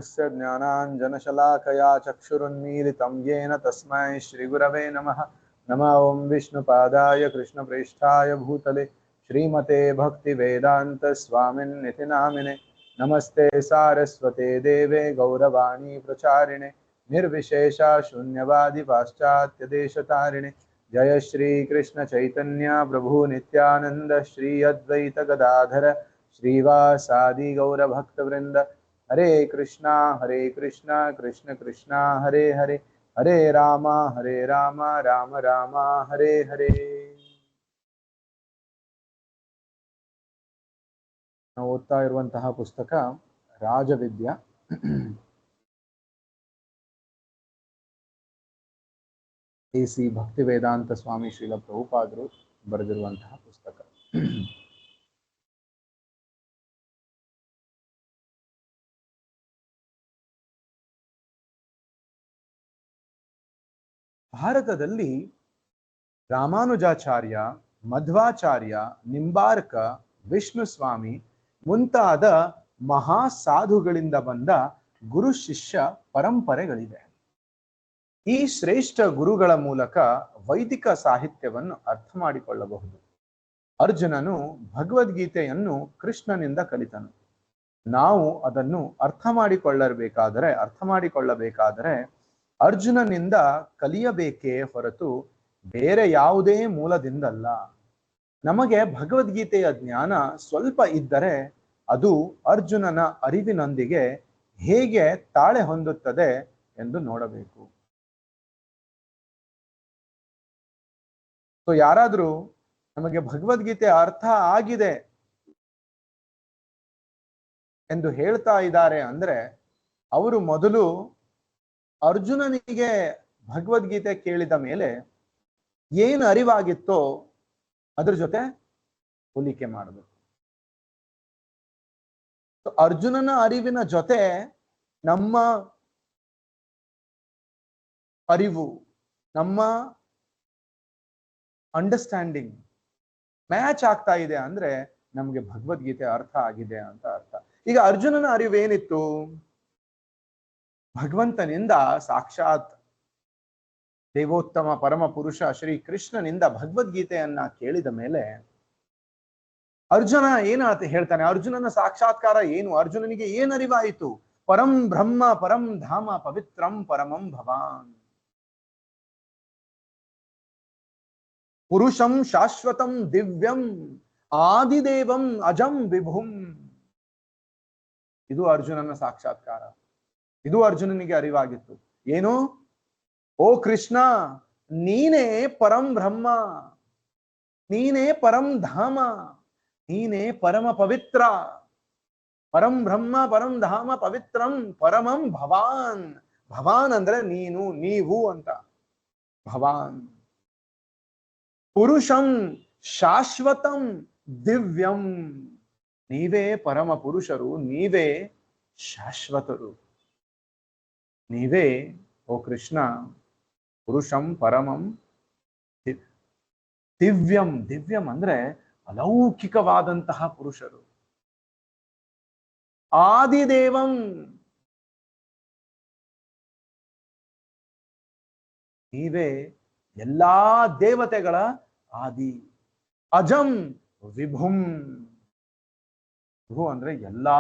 तस्य ज्ञानाञ्जनशलाकया चक्षुरुन्मीलितं येन तस्मै श्रीगुरवे नमः। नमः ॐ विष्णुपादाय कृष्णप्रेष्ठाय भूतले श्रीमते भक्तिवेदान्तस्वामिन्निति नामिने। नमस्ते सारस्वते देवे गौरवाणी प्रचारिणे निर्विशेषा शून्यवादी पाश्चात्यदेशतारिणे। जय श्री कृष्ण चैतन्य प्रभु नित्यानंद श्री अद्वैत गदाधर श्रीवासादि गौरभक्तवृंद। हरे कृष्णा कृष्ण कृष्णा हरे हरे हरे राम राम राम हरे हरे। ನಾವು ಓದ್ತಾ ಇರುವಂತಹ ಪುಸ್ತಕ ರಾಜವಿದ್ಯಾ. ಸಿ ಭಕ್ತಿವೇದಾಂತ ಸ್ವಾಮಿ ಶ್ರೀಲ ಪ್ರಭುಪಾದರು ಬರೆದಿರುವಂತಹ ಪುಸ್ತಕ. ಭಾರತದಲ್ಲಿ ರಾಮಾನುಜಾಚಾರ್ಯ, ಮಧ್ವಾಚಾರ್ಯ, ನಿಂಬಾರ್ಕ, ವಿಷ್ಣು ಸ್ವಾಮಿ ಮುಂತಾದ ಮಹಾಸಾಧುಗಳಿಂದ ಬಂದ ಗುರು ಶಿಷ್ಯ ಪರಂಪರೆಗಳಿವೆ. ಈ ಶ್ರೇಷ್ಠ ಗುರುಗಳ ಮೂಲಕ ವೈದಿಕ ಸಾಹಿತ್ಯವನ್ನು ಅರ್ಥ ಮಾಡಿಕೊಳ್ಳಬಹುದು. ಅರ್ಜುನನು ಭಗವದ್ಗೀತೆಯನ್ನು ಕೃಷ್ಣನಿಂದ ಕಲಿತನು. ನಾವು ಅದನ್ನು ಅರ್ಥ ಮಾಡಿಕೊಳ್ಳಬೇಕಾದರೆ ಅರ್ಜುನನಿಂದ ಕಲಿಯಬೇಕೇ ಹೊರತು ಬೇರೆ ಯಾವುದೇ ಮೂಲದಿಂದಲ್ಲ. ನಮಗೆ ಭಗವದ್ಗೀತೆಯ ಜ್ಞಾನ ಸ್ವಲ್ಪ ಇದ್ದರೆ ಅದು ಅರ್ಜುನನ ಅರಿವಿನೊಂದಿಗೆ ಹೇಗೆ ತಾಳೆ ಹೊಂದುತ್ತದೆ ಎಂದು ನೋಡಬೇಕು. ಸೊ ಯಾರಾದ್ರೂ ನಮಗೆ ಭಗವದ್ಗೀತೆ ಅರ್ಥ ಆಗಿದೆ ಎಂದು ಹೇಳ್ತಾ ಇದ್ದಾರೆ ಅಂದ್ರೆ ಅವರು ಮೊದಲು ಅರ್ಜುನನಿಗೆ ಭಗವದ್ಗೀತೆ ಕೇಳಿದ ಮೇಲೆ ಏನು ಅರಿವಾಗಿತ್ತೋ ಅದ್ರ ಜೊತೆ ಹೋಲಿಕೆ ಮಾಡಬೇಕು. ಅರ್ಜುನನ ಅರಿವಿನ ಜೊತೆ ನಮ್ಮ ಅರಿವು, ನಮ್ಮ ಅಂಡರ್ಸ್ಟ್ಯಾಂಡಿಂಗ್ ಮ್ಯಾಚ್ ಆಗ್ತಾ ಇದೆ ಅಂದ್ರೆ ನಮ್ಗೆ ಭಗವದ್ಗೀತೆ ಅರ್ಥ ಆಗಿದೆ ಅಂತ ಅರ್ಥ. ಈಗ ಅರ್ಜುನನ ಅರಿವೇನಿತ್ತು? ಭಗವಂತನಿಂದ ಸಾಕ್ಷಾತ್ ದೇವೋತ್ತಮ ಪರಮ ಪುರುಷ ಶ್ರೀ ಕೃಷ್ಣನಿಂದ ಭಗವದ್ಗೀತೆಯನ್ನ ಕೇಳಿದ ಮೇಲೆ ಅರ್ಜುನ ಏನಾತ ಹೇಳ್ತಾನೆ? ಅರ್ಜುನನ ಸಾಕ್ಷಾತ್ಕಾರ ಏನು? ಅರ್ಜುನನಿಗೆ ಏನ್ ಅರಿವಾಯಿತು? ಪರಂ ಬ್ರಹ್ಮ ಪರಂ ಧಾಮ ಪವಿತ್ರಂ ಪರಮಂ ಭವಾನ್ ಪುರುಷಂ ಶಾಶ್ವತಂ ದಿವ್ಯಂ ಆದಿದೇವಂ ಅಜಂ ವಿಭುಂ. ಇದು ಅರ್ಜುನನ ಸಾಕ್ಷಾತ್ಕಾರ. ಇದು ಅರ್ಜುನನಿಗೆ ಅರಿವಾಗಿತ್ತು. ಏನು? ಓ ಕೃಷ್ಣ, ನೀನೇ ಪರಂ ಬ್ರಹ್ಮ, ನೀನೇ ಪರಂ ಧಾಮ, ನೀನೇ ಪರಮ ಪವಿತ್ರ. ಪರಂ ಬ್ರಹ್ಮ ಪರಂ ಧಾಮ ಪವಿತ್ರಂ ಪರಮಂ ಭವಾನ್. ಭವಾನ್ ಅಂದ್ರೆ ನೀನು, ನೀವು ಅಂತ. ಭವಾನ್ ಪುರುಷಂ ಶಾಶ್ವತಂ ದಿವ್ಯಂ. ನೀವೇ ಪರಮ ಪುರುಷರು, ನೀವೇ ಶಾಶ್ವತರು, ನೀವೇ ಓ ಕೃಷ್ಣ ಪುರುಷಂ ಪರಮಂ ದಿವ್ಯಂ. ದಿವ್ಯಂ ಅಂದ್ರೆ ಅಲೌಕಿಕವಾದಂತಹ ಪುರುಷರು. ಆದಿದೇವಂ, ನೀವೇ ಎಲ್ಲಾ ದೇವತೆಗಳ ಆದಿ. ಅಜಂ ವಿಭುಂ, ವಿಭು ಅಂದ್ರೆ ಎಲ್ಲಾ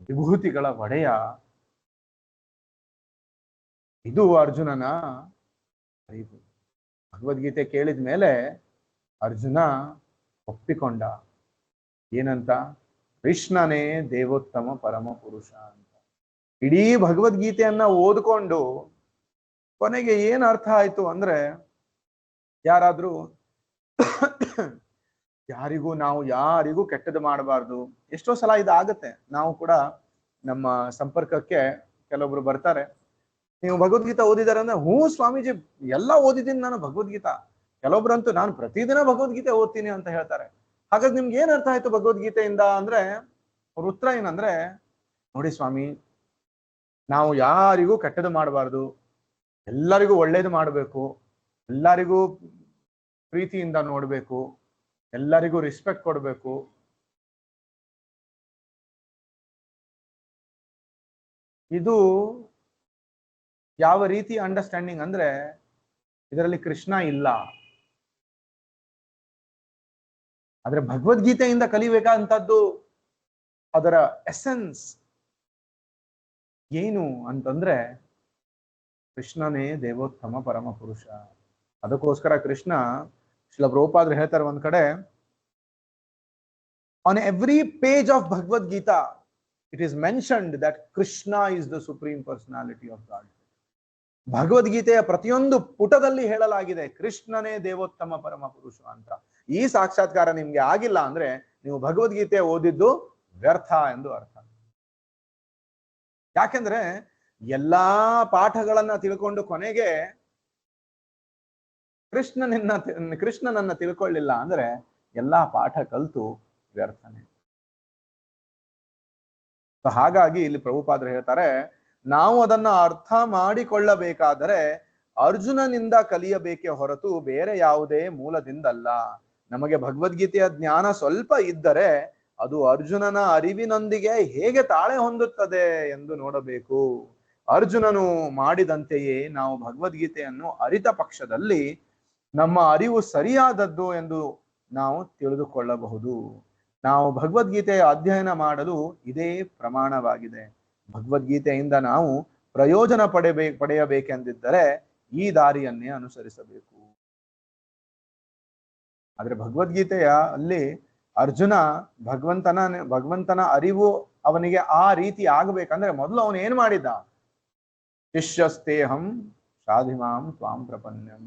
ವಿಭೂತಿಗಳ ಒಡೆಯ. ಇದು ಅರ್ಜುನನ ಅರಿವು. ಭಗವದ್ಗೀತೆ ಕೇಳಿದ ಮೇಲೆ ಅರ್ಜುನ ಒಪ್ಪಿಕೊಂಡ. ಏನಂತ? ಕೃಷ್ಣನೇ ದೇವೋತ್ತಮ ಪರಮ ಪುರುಷ ಅಂತ. ಇಡೀ ಭಗವದ್ಗೀತೆಯನ್ನ ಓದ್ಕೊಂಡು ಕೊನೆಗೆ ಏನ್ ಅರ್ಥ ಆಯ್ತು ಅಂದ್ರೆ, ಯಾರಾದ್ರೂ ನಾವು ಯಾರಿಗೂ ಕೆಟ್ಟದ್ದು ಮಾಡಬಾರ್ದು. ಎಷ್ಟೋ ಸಲ ಇದಾಗತ್ತೆ. ನಾವು ಕೂಡ ನಮ್ಮ ಸಂಪರ್ಕಕ್ಕೆ ಕೆಲವೊಬ್ರು ಬರ್ತಾರೆ, ನೀವು ಭಗವದ್ಗೀತಾ ಓದಿದಾರೆ ಅಂದ್ರೆ, ಹ್ಞೂ ಸ್ವಾಮೀಜಿ ಎಲ್ಲ ಓದಿದ್ದೀನಿ ನಾನು ಭಗವದ್ಗೀತಾ. ಕೆಲವೊಬ್ರಂತೂ ನಾನು ಪ್ರತಿದಿನ ಭಗವದ್ಗೀತೆ ಓದ್ತೀನಿ ಅಂತ ಹೇಳ್ತಾರೆ. ಹಾಗಾದ್ರೆ ನಿಮ್ಗೆ ಏನ್ ಅರ್ಥ ಆಯ್ತು ಭಗವದ್ಗೀತೆಯಿಂದ ಅಂದ್ರೆ, ಅವ್ರ ಉತ್ತರ ಏನಂದ್ರೆ, ನೋಡಿ ಸ್ವಾಮಿ, ನಾವು ಯಾರಿಗೂ ಕೆಟ್ಟದ್ದು ಮಾಡಬಾರ್ದು, ಎಲ್ಲರಿಗೂ ಒಳ್ಳೇದು ಮಾಡಬೇಕು, ಎಲ್ಲರಿಗೂ ಪ್ರೀತಿಯಿಂದ ನೋಡ್ಬೇಕು, ಎಲ್ಲರಿಗೂ ರೆಸ್ಪೆಕ್ಟ್ ಕೊಡ್ಬೇಕು, ಇದು ಯಾವ ರೀತಿ ಅಂಡರ್ಸ್ಟ್ಯಾಂಡಿಂಗ್ ಅಂದ್ರೆ ಇದರಲ್ಲಿ ಕೃಷ್ಣ ಇಲ್ಲ, ಆದ್ರೆ ಭಗವದ್ಗೀತೆಯಿಂದ ಕಲಿಬೇಕಾದಂತದ್ದು ಅದರ ಎಸೆನ್ಸ್ ಏನು ಅಂತಂದ್ರೆ ಕೃಷ್ಣನೇ ದೇವೋತ್ತಮ ಪರಮ ಪುರುಷ. ಅದಕ್ಕೋಸ್ಕರ ಕೃಷ್ಣ ಶ್ರೀಲ ಪ್ರಭುಪಾದರು ಹೇಳ್ತಾರೆ ಒಂದ್ ಕಡೆ, on every page of Bhagavad Gita it is mentioned that Krishna is the supreme personality of god. ಭಗವದ್ಗೀತೆಯ ಪ್ರತಿಯೊಂದು ಪುಟದಲ್ಲಿ ಹೇಳಲಾಗಿದೆ ಕೃಷ್ಣನೇ ದೇವೋತ್ತಮ ಪರಮ ಪುರುಷ ಅಂತ. ಈ ಸಾಕ್ಷಾತ್ಕಾರ ನಿಮ್ಗೆ ಆಗಿಲ್ಲ ಅಂದ್ರೆ ನೀವು ಭಗವದ್ಗೀತೆ ಓದಿದ್ದು ವ್ಯರ್ಥ ಎಂದು ಅರ್ಥ. ಯಾಕೆಂದ್ರೆ ಎಲ್ಲಾ ಪಾಠಗಳನ್ನ ತಿಳ್ಕೊಂಡು ಕೊನೆಗೆ ಕೃಷ್ಣನನ್ನ ತಿಳ್ಕೊಳ್ಳಿಲ್ಲ ಅಂದ್ರೆ ಎಲ್ಲಾ ಪಾಠ ಕಲ್ತು ವ್ಯರ್ಥನೆ. ಹಾಗಾಗಿ ಇಲ್ಲಿ ಪ್ರಭುಪಾದರು ಹೇಳ್ತಾರೆ, ನಾವು ಅದನ್ನ ಅರ್ಥ ಮಾಡಿಕೊಳ್ಳಬೇಕಾದರೆ ಅರ್ಜುನನಿಂದ ಕಲಿಯಬೇಕೇ ಹೊರತು ಬೇರೆ ಯಾವುದೇ ಮೂಲದಿಂದಲ್ಲ. ನಮಗೆ ಭಗವದ್ಗೀತೆಯ ಜ್ಞಾನ ಸ್ವಲ್ಪ ಇದ್ದರೆ ಅದು ಅರ್ಜುನನ ಅರಿವಿನೊಂದಿಗೆ ಹೇಗೆ ತಾಳೆ ಹೊಂದುತ್ತದೆ ಎಂದು ನೋಡಬೇಕು. ಅರ್ಜುನನು ಮಾಡಿದಂತೆಯೇ ನಾವು ಭಗವದ್ಗೀತೆಯನ್ನು ಅರಿತ ಪಕ್ಷದಲ್ಲಿ ನಮ್ಮ ಅರಿವು ಸರಿಯಾದದ್ದು ಎಂದು ನಾವು ತಿಳಿದುಕೊಳ್ಳಬಹುದು. ನಾವು ಭಗವದ್ಗೀತೆಯ ಅಧ್ಯಯನ ಮಾಡಲು ಇದೇ ಪ್ರಮಾಣವಾಗಿದೆ. ಭಗವದ್ಗೀತೆಯಿಂದ ನಾವು ಪ್ರಯೋಜನ ಪಡೆಯಬೇಕೆಂದಿದ್ದರೆ ಈ ದಾರಿಯನ್ನೇ ಅನುಸರಿಸಬೇಕು. ಆದ್ರೆ ಭಗವದ್ಗೀತೆಯ ಅಲ್ಲಿ ಅರ್ಜುನ ಭಗವಂತನ ಅರಿವು ಅವನಿಗೆ ಆ ರೀತಿ ಆಗ್ಬೇಕಂದ್ರೆ ಮೊದಲು ಅವನು ಏನ್ ಮಾಡಿದ್ದ? ಶಿಷ್ಯಸ್ತೇಹಂ ಶಾಧಿಮಾಂ ತ್ವಾಂ ಪ್ರಪನ್ಯಂ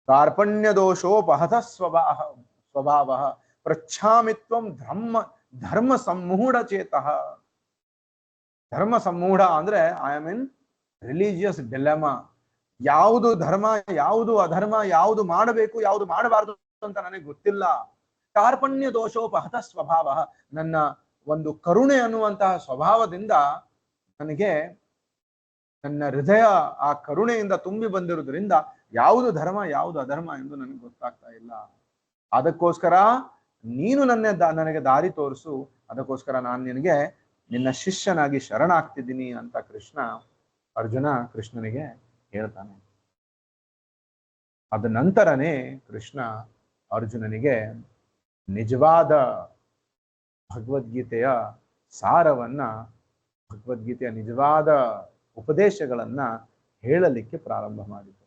ಕಾರ್ಪಣ್ಯ ದೋಷೋಪಹತ ಸ್ವಭಾವ ಪ್ರಚ್ಛಾಮಿತ್ವಂ ಧರ್ಮ ಸಮ್ಮೂಢ ಚೇತಃ. ಧರ್ಮ ಸಮ್ಮೂಢ ಅಂದ್ರೆ I am in religious dilemma. ಯಾವುದು ಧರ್ಮ, ಯಾವುದು ಅಧರ್ಮ, ಯಾವುದು ಮಾಡಬೇಕು, ಯಾವುದು ಮಾಡಬಾರದು ಅಂತ ನನಗೆ ಗೊತ್ತಿಲ್ಲ. ಕಾರ್ಪಣ್ಯ ದೋಷೋಪಹತ ಸ್ವಭಾವ, ನನ್ನ ಒಂದು ಕರುಣೆ ಅನ್ನುವಂತಹ ಸ್ವಭಾವದಿಂದ ನನಗೆ ನನ್ನ ಹೃದಯ ಆ ಕರುಣೆಯಿಂದ ತುಂಬಿ ಬಂದಿರುವುದರಿಂದ ಯಾವುದು ಧರ್ಮ ಯಾವುದು ಅಧರ್ಮ ಎಂದು ನನಗೆ ಗೊತ್ತಾಗ್ತಾ ಇಲ್ಲ. ಅದಕ್ಕೋಸ್ಕರ ನೀನು ನನಗೆ ದಾರಿ ತೋರಿಸು, ಅದಕ್ಕೋಸ್ಕರ ನಾನು ನಿನಗೆ ನಿನ್ನ ಶಿಷ್ಯನಾಗಿ ಶರಣಾಗ್ತಿದ್ದೀನಿ ಅಂತ ಅರ್ಜುನ ಕೃಷ್ಣನಿಗೆ ಹೇಳ್ತಾನೆ. ಅದ ನಂತರನೇ ಕೃಷ್ಣ ಅರ್ಜುನನಿಗೆ ನಿಜವಾದ ಭಗವದ್ಗೀತೆಯ ಸಾರವನ್ನ, ಭಗವದ್ಗೀತೆಯ ನಿಜವಾದ ಉಪದೇಶಗಳನ್ನ ಹೇಳಲಿಕ್ಕೆ ಪ್ರಾರಂಭ ಮಾಡಿತು.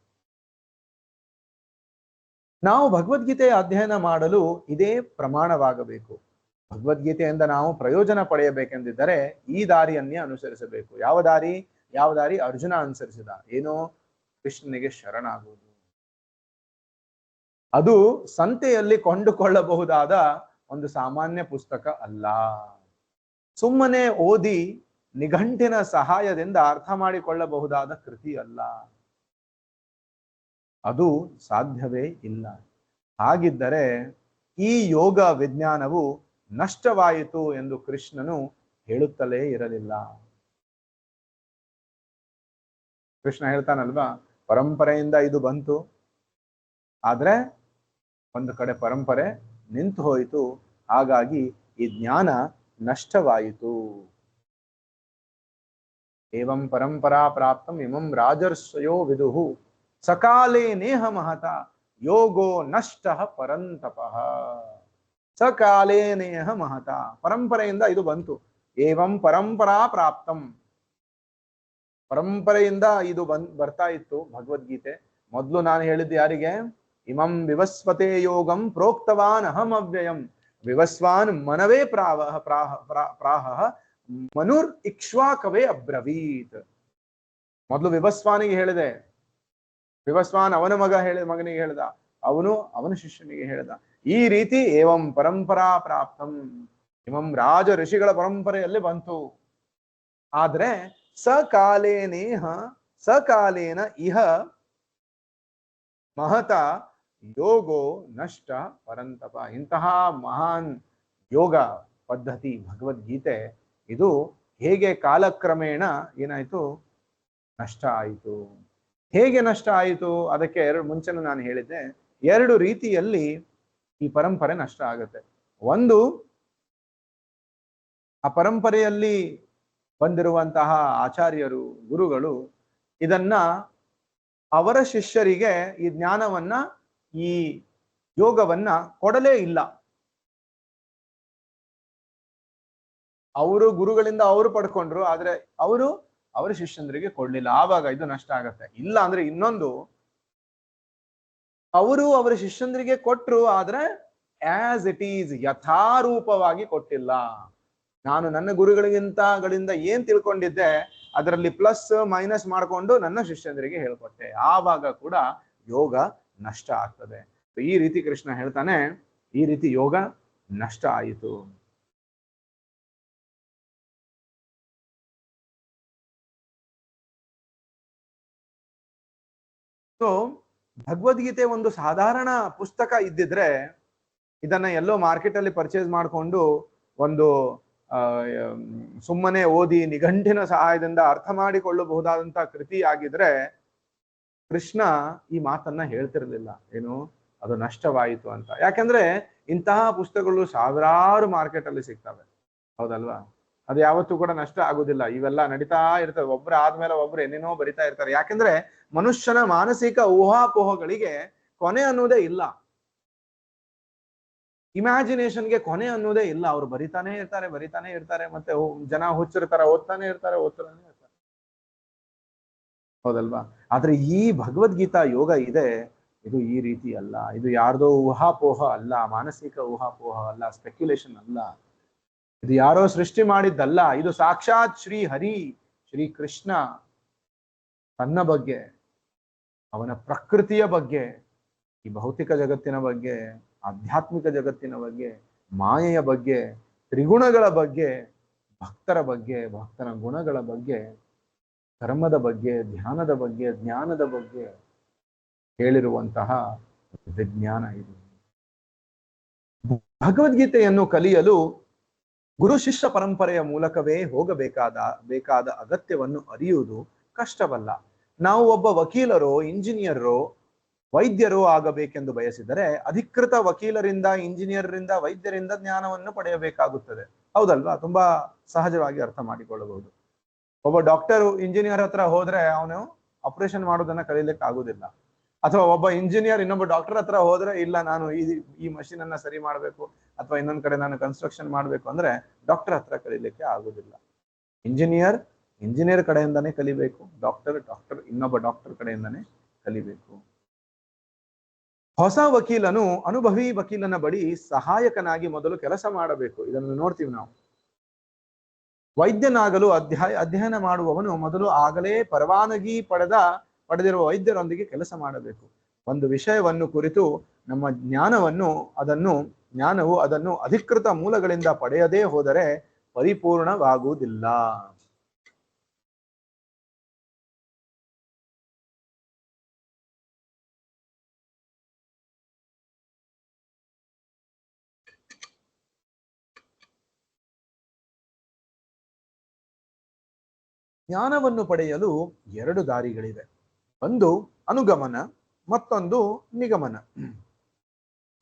ನಾವು ಭಗವದ್ಗೀತೆಯ ಅಧ್ಯಯನ ಮಾಡಲು ಇದೇ ಪ್ರಮಾಣವಾಗಬೇಕು. ಭಗವದ್ಗೀತೆಯಿಂದ ನಾವು ಪ್ರಯೋಜನ ಪಡೆಯಬೇಕೆಂದಿದ್ದರೆ ಈ ದಾರಿಯನ್ನೇ ಅನುಸರಿಸಬೇಕು. ಯಾವ ದಾರಿ ಅರ್ಜುನ ಅನುಸರಿಸಿದ? ಏನು? ಕೃಷ್ಣನಿಗೆ ಶರಣಾಗುವುದು. ಅದು ಸಂತೆಯಲ್ಲಿ ಕೊಂಡುಕೊಳ್ಳಬಹುದಾದ ಒಂದು ಸಾಮಾನ್ಯ ಪುಸ್ತಕ ಅಲ್ಲ. ಸುಮ್ಮನೆ ಓದಿ ನಿಘಂಟಿನ ಸಹಾಯದಿಂದ ಅರ್ಥ ಮಾಡಿಕೊಳ್ಳಬಹುದಾದ ಕೃತಿ ಅಲ್ಲ. ಅದು ಸಾಧ್ಯವೇ ಇಲ್ಲ. ಹಾಗಿದ್ದರೆ ಈ ಯೋಗ ವಿಜ್ಞಾನವು ನಷ್ಟವಾಯಿತು ಎಂದು ಕೃಷ್ಣನು ಹೇಳುತ್ತಲೇ ಇರಲಿಲ್ಲ. ಕೃಷ್ಣ ಹೇಳ್ತಾನಲ್ವಾ, ಪರಂಪರೆಯಿಂದ ಇದು ಬಂತು, ಆದ್ರೆ ಒಂದು ಕಡೆ ಪರಂಪರೆ ನಿಂತು ಹೋಯಿತು, ಹಾಗಾಗಿ ಈ ಜ್ಞಾನ ನಷ್ಟವಾಯಿತು. ಏವಂ ಪರಂಪರಾ ಪ್ರಾಪ್ತಂ ಇಮಂ ರಾಜರ್ಷಯೋ ವಿದುಹು ಸಕಾಲೇ ನೇಹ ಮಹತ ಯೋಗೋ ನಷ್ಟ ಪರಂತಪಃ. ಸಕಾಲೇ ನೇಹ ಮಹತ, ಪರಂಪರೆಯಿಂದ ಇದು ಬಂತು. ಏವಂ ಪರಂಪರಾ ಪ್ರಾಪ್ತಂ, ಪರಂಪರೆಯಿಂದ ಇದು ಬರ್ತಾ ಇತ್ತು ಪ್ರಾಪ್ತವಾನ್ ಮೊದಲು ನಾನು ಹೇಳಿದ್ದು ಯಾರಿಗೆ? ಇಮಂ ವಿವಸ್ವತೆ ಯೋಗಂ ಪ್ರೋಕ್ತವಾನ್ ಅಹಂ ಅವ್ಯಯಂ ವಿವಸ್ವಾನ್ ಮನವೇ ಪ್ರಾಹ ಮನುರ್ ಇಕ್ಷ್ವಾಕವೇ ಅಬ್ರವೀತ್. ಮೊದಲು ವಿವಸ್ವಾನಿಗೆ ಹೇಳಿದೆ, ವಿವಸ್ವಾನ್ ಅವನ ಮಗನಿಗೆ ಹೇಳ್ದ, ಅವನ ಶಿಷ್ಯನಿಗೆ ಹೇಳ್ದ. ಈ ರೀತಿ ಏವಂ ಪರಂಪರಾ ಪ್ರಾಪ್ತಂ, ಇಮಂ ರಾಜ ಋಷಿಗಳ ಪರಂಪರೆಯಲ್ಲಿ ಬಂತು. ಆದ್ರೆ ಸಕಾಲೇನ ಇಹ ಮಹತ ಯೋಗೋ ನಷ್ಟ ಪರಂತಪ. ಇಂತಹ ಮಹಾನ್ ಯೋಗ ಪದ್ಧತಿ ಭಗವದ್ಗೀತೆ ಇದು ಹೇಗೆ ಕಾಲಕ್ರಮೇಣ ಏನಾಯ್ತು? ನಷ್ಟ ಆಯಿತು. ಹೇಗೆ ನಷ್ಟ ಆಯಿತು? ಅದಕ್ಕೆ ಮುಂಚೆನೂ ನಾನು ಹೇಳಿದ್ದೆ, ಎರಡು ರೀತಿಯಲ್ಲಿ ಈ ಪರಂಪರೆ ನಷ್ಟ ಆಗುತ್ತೆ. ಒಂದು, ಆ ಪರಂಪರೆಯಲ್ಲಿ ಬಂದಿರುವಂತಹ ಆಚಾರ್ಯರು ಗುರುಗಳು ಇದನ್ನ ಅವರ ಶಿಷ್ಯರಿಗೆ ಈ ಜ್ಞಾನವನ್ನ ಈ ಯೋಗವನ್ನ ಕೊಡಲೇ ಇಲ್ಲ. ಅವರು ಗುರುಗಳಿಂದ ಅವರು ಪಡ್ಕೊಂಡ್ರು, ಆದ್ರೆ ಅವರು ಅವರ ಶಿಷ್ಯಂದ್ರಿಗೆ ಕೊಡ್ಲಿಲ್ಲ. ಆವಾಗ ಇದು ನಷ್ಟ ಆಗತ್ತೆ. ಇಲ್ಲ ಅಂದ್ರೆ ಇನ್ನೊಂದು, ಅವರು ಅವರ ಶಿಷ್ಯಂದ್ರಿಗೆ ಕೊಟ್ರು, ಆದ್ರೆ ಆಸ್ ಇಟ್ ಈಸ್ ಯಥಾರೂಪವಾಗಿ ಕೊಟ್ಟಿಲ್ಲ. ನಾನು ನನ್ನ ಗುರುಗಳಿಗಿಂತಗಳಿಂದ ಏನ್ ತಿಳ್ಕೊಂಡಿದ್ದೆ ಅದರಲ್ಲಿ ಪ್ಲಸ್ ಮೈನಸ್ ಮಾಡ್ಕೊಂಡು ನನ್ನ ಶಿಷ್ಯಂದ್ರಿಗೆ ಹೇಳ್ಕೊಟ್ಟೆ. ಆವಾಗ ಕೂಡ ಯೋಗ ನಷ್ಟ ಆಗ್ತದೆ. ಈ ರೀತಿ ಕೃಷ್ಣ ಹೇಳ್ತಾನೆ, ಈ ರೀತಿ ಯೋಗ ನಷ್ಟ ಆಯಿತು. ಸೊ ಭಗವದ್ಗೀತೆ ಒಂದು ಸಾಧಾರಣ ಪುಸ್ತಕ ಇದ್ದಿದ್ರೆ ಇದನ್ನ ಎಲ್ಲೋ ಮಾರ್ಕೆಟ್ ಅಲ್ಲಿ ಪರ್ಚೇಸ್ ಮಾಡಿಕೊಂಡು ಒಂದು ಸುಮ್ಮನೆ ಓದಿ ನಿಘಂಟಿನ ಸಹಾಯದಿಂದ ಅರ್ಥ ಮಾಡಿಕೊಳ್ಳಬಹುದಾದಂತಹ ಕೃತಿ ಆಗಿದ್ರೆ ಕೃಷ್ಣ ಈ ಮಾತನ್ನ ಹೇಳ್ತಿರ್ಲಿಲ್ಲ, ಏನು ಅದು ನಷ್ಟವಾಯಿತು ಅಂತ. ಯಾಕಂದ್ರೆ ಇಂತಹ ಪುಸ್ತಕಗಳು ಸಾವಿರಾರು ಮಾರ್ಕೆಟ್ ಅಲ್ಲಿ ಸಿಗ್ತವೆ, ಹೌದಲ್ವಾ? ಅದು ಯಾವತ್ತೂ ಕೂಡ ನಷ್ಟ ಆಗುದಿಲ್ಲ. ಇವೆಲ್ಲ ನಡೀತಾ ಇರ್ತವೆ, ಒಬ್ರು ಆದ್ಮೇಲೆ ಒಬ್ರು ಏನೇನೋ ಬರಿತಾ ಇರ್ತಾರೆ. ಯಾಕಂದ್ರೆ ಮನುಷ್ಯನ ಮಾನಸಿಕ ಊಹಾಪೋಹಗಳಿಗೆ ಕೊನೆ ಅನ್ನೋದೇ ಇಲ್ಲ, ಇಮ್ಯಾಜಿನೇಷನ್ಗೆ ಕೊನೆ ಅನ್ನೋದೇ ಇಲ್ಲ. ಅವ್ರು ಬರಿತಾನೆ ಇರ್ತಾರೆ, ಮತ್ತೆ ಜನ ಹುಚ್ಚಿರ್ತಾರೆ, ಓದ್ತಾನೆ ಇರ್ತಾರೆ. ಹೌದಲ್ವಾ? ಆದ್ರೆ ಈ ಭಗವದ್ಗೀತಾ ಯೋಗ ಇದೆ, ಇದು ಈ ರೀತಿ ಅಲ್ಲ. ಇದು ಯಾರ್ದೋ ಊಹಾಪೋಹ ಅಲ್ಲ, ಮಾನಸಿಕ ಊಹಾಪೋಹ ಅಲ್ಲ, ಸ್ಪೆಕ್ಯುಲೇಷನ್ ಅಲ್ಲ. ಇದು ಯಾರೋ ಸೃಷ್ಟಿ ಮಾಡಿದ್ದಲ್ಲ. ಇದು ಸಾಕ್ಷಾತ್ ಶ್ರೀ ಹರಿ, ಶ್ರೀ ಕೃಷ್ಣ ತನ್ನ ಬಗ್ಗೆ, ಅವನ ಪ್ರಕೃತಿಯ ಬಗ್ಗೆ, ಈ ಭೌತಿಕ ಜಗತ್ತಿನ ಬಗ್ಗೆ, ಆಧ್ಯಾತ್ಮಿಕ ಜಗತ್ತಿನ ಬಗ್ಗೆ, ಮಾಯೆಯ ಬಗ್ಗೆ, ತ್ರಿಗುಣಗಳ ಬಗ್ಗೆ, ಭಕ್ತರ ಬಗ್ಗೆ, ಭಕ್ತನ ಗುಣಗಳ ಬಗ್ಗೆ, ಧರ್ಮದ ಬಗ್ಗೆ, ಧ್ಯಾನದ ಬಗ್ಗೆ, ಜ್ಞಾನದ ಬಗ್ಗೆ ಹೇಳಿರುವಂತಹ ವಿಜ್ಞಾನ ಇದು. ಭಗವದ್ಗೀತೆಯನ್ನು ಕಲಿಯಲು ಗುರು ಶಿಷ್ಯ ಪರಂಪರೆಯ ಮೂಲಕವೇ ಬೇಕಾದ ಅಗತ್ಯವನ್ನು ಅರಿಯುವುದು ಕಷ್ಟವಲ್ಲ. ನಾವು ಒಬ್ಬ ವಕೀಲರೋ, ಇಂಜಿನಿಯರೋ, ವೈದ್ಯರೋ ಆಗಬೇಕೆಂದು ಬಯಸಿದರೆ ಅಧಿಕೃತ ವಕೀಲರಿಂದ, ಇಂಜಿನಿಯರ್ರಿಂದ, ವೈದ್ಯರಿಂದ ಜ್ಞಾನವನ್ನು ಪಡೆಯಬೇಕಾಗುತ್ತದೆ, ಹೌದಲ್ವಾ? ತುಂಬಾ ಸಹಜವಾಗಿ ಅರ್ಥ ಮಾಡಿಕೊಳ್ಳಬಹುದು. ಒಬ್ಬ ಡಾಕ್ಟರ್ ಇಂಜಿನಿಯರ್ ಹತ್ರ ಹೋದ್ರೆ ಅವನು ಆಪರೇಷನ್ ಮಾಡೋದನ್ನ ಕಲೀಲಿಕ್ಕೆ ಆಗುದಿಲ್ಲ. ಅಥವಾ ಒಬ್ಬ ಇಂಜಿನಿಯರ್ ಇನ್ನೊಬ್ಬ ಡಾಕ್ಟರ್ ಹತ್ರ ಹೋದ್ರೆ, ಇಲ್ಲ ನಾನು ಈ ಮಷೀನ್ ಅನ್ನ ಸರಿ ಮಾಡ್ಬೇಕು, ಅಥವಾ ಇನ್ನೊಂದ್ ಕಡೆ ನಾನು ಕನ್ಸ್ಟ್ರಕ್ಷನ್ ಮಾಡ್ಬೇಕು ಅಂದ್ರೆ ಡಾಕ್ಟರ್ ಹತ್ರ ಕಲೀಲಿಕ್ಕೆ ಆಗುದಿಲ್ಲ. ಇಂಜಿನಿಯರ್ ಕಡೆಯಿಂದಾನೇ ಕಲಿಬೇಕು, ಡಾಕ್ಟರ್ ಇನ್ನೊಬ್ಬ ಡಾಕ್ಟರ್ ಕಡೆಯಿಂದಾನೇ ಕಲಿಬೇಕು. ಹೊಸ ವಕೀಲನು ಅನುಭವಿ ವಕೀಲನ ಬಳಿ ಸಹಾಯಕನಾಗಿ ಮೊದಲು ಕೆಲಸ ಮಾಡಬೇಕು. ಇದನ್ನು ನೋಡ್ತೀವಿ ನಾವು. ವೈದ್ಯನಾಗಲು ಅಧ್ಯಯನ ಮಾಡುವವನು ಮೊದಲು ಆಗಲೇ ಪರವಾನಗಿ ಪಡೆದಿರುವ ವೈದ್ಯರೊಂದಿಗೆ ಕೆಲಸ ಮಾಡಬೇಕು. ಒಂದು ವಿಷಯವನ್ನು ಕುರಿತು ನಮ್ಮ ಜ್ಞಾನವು ಅದನ್ನು ಅಧಿಕೃತ ಮೂಲಗಳಿಂದ ಪಡೆಯದೇ ಹೋದರೆ ಪರಿಪೂರ್ಣವಾಗುವುದಿಲ್ಲ. ಜ್ಞಾನವನ್ನು ಪಡೆಯಲು ಎರಡು ದಾರಿಗಳಿವೆ. ಒಂದು ಅನುಗಮನ, ಮತ್ತೊಂದು ನಿಗಮನ.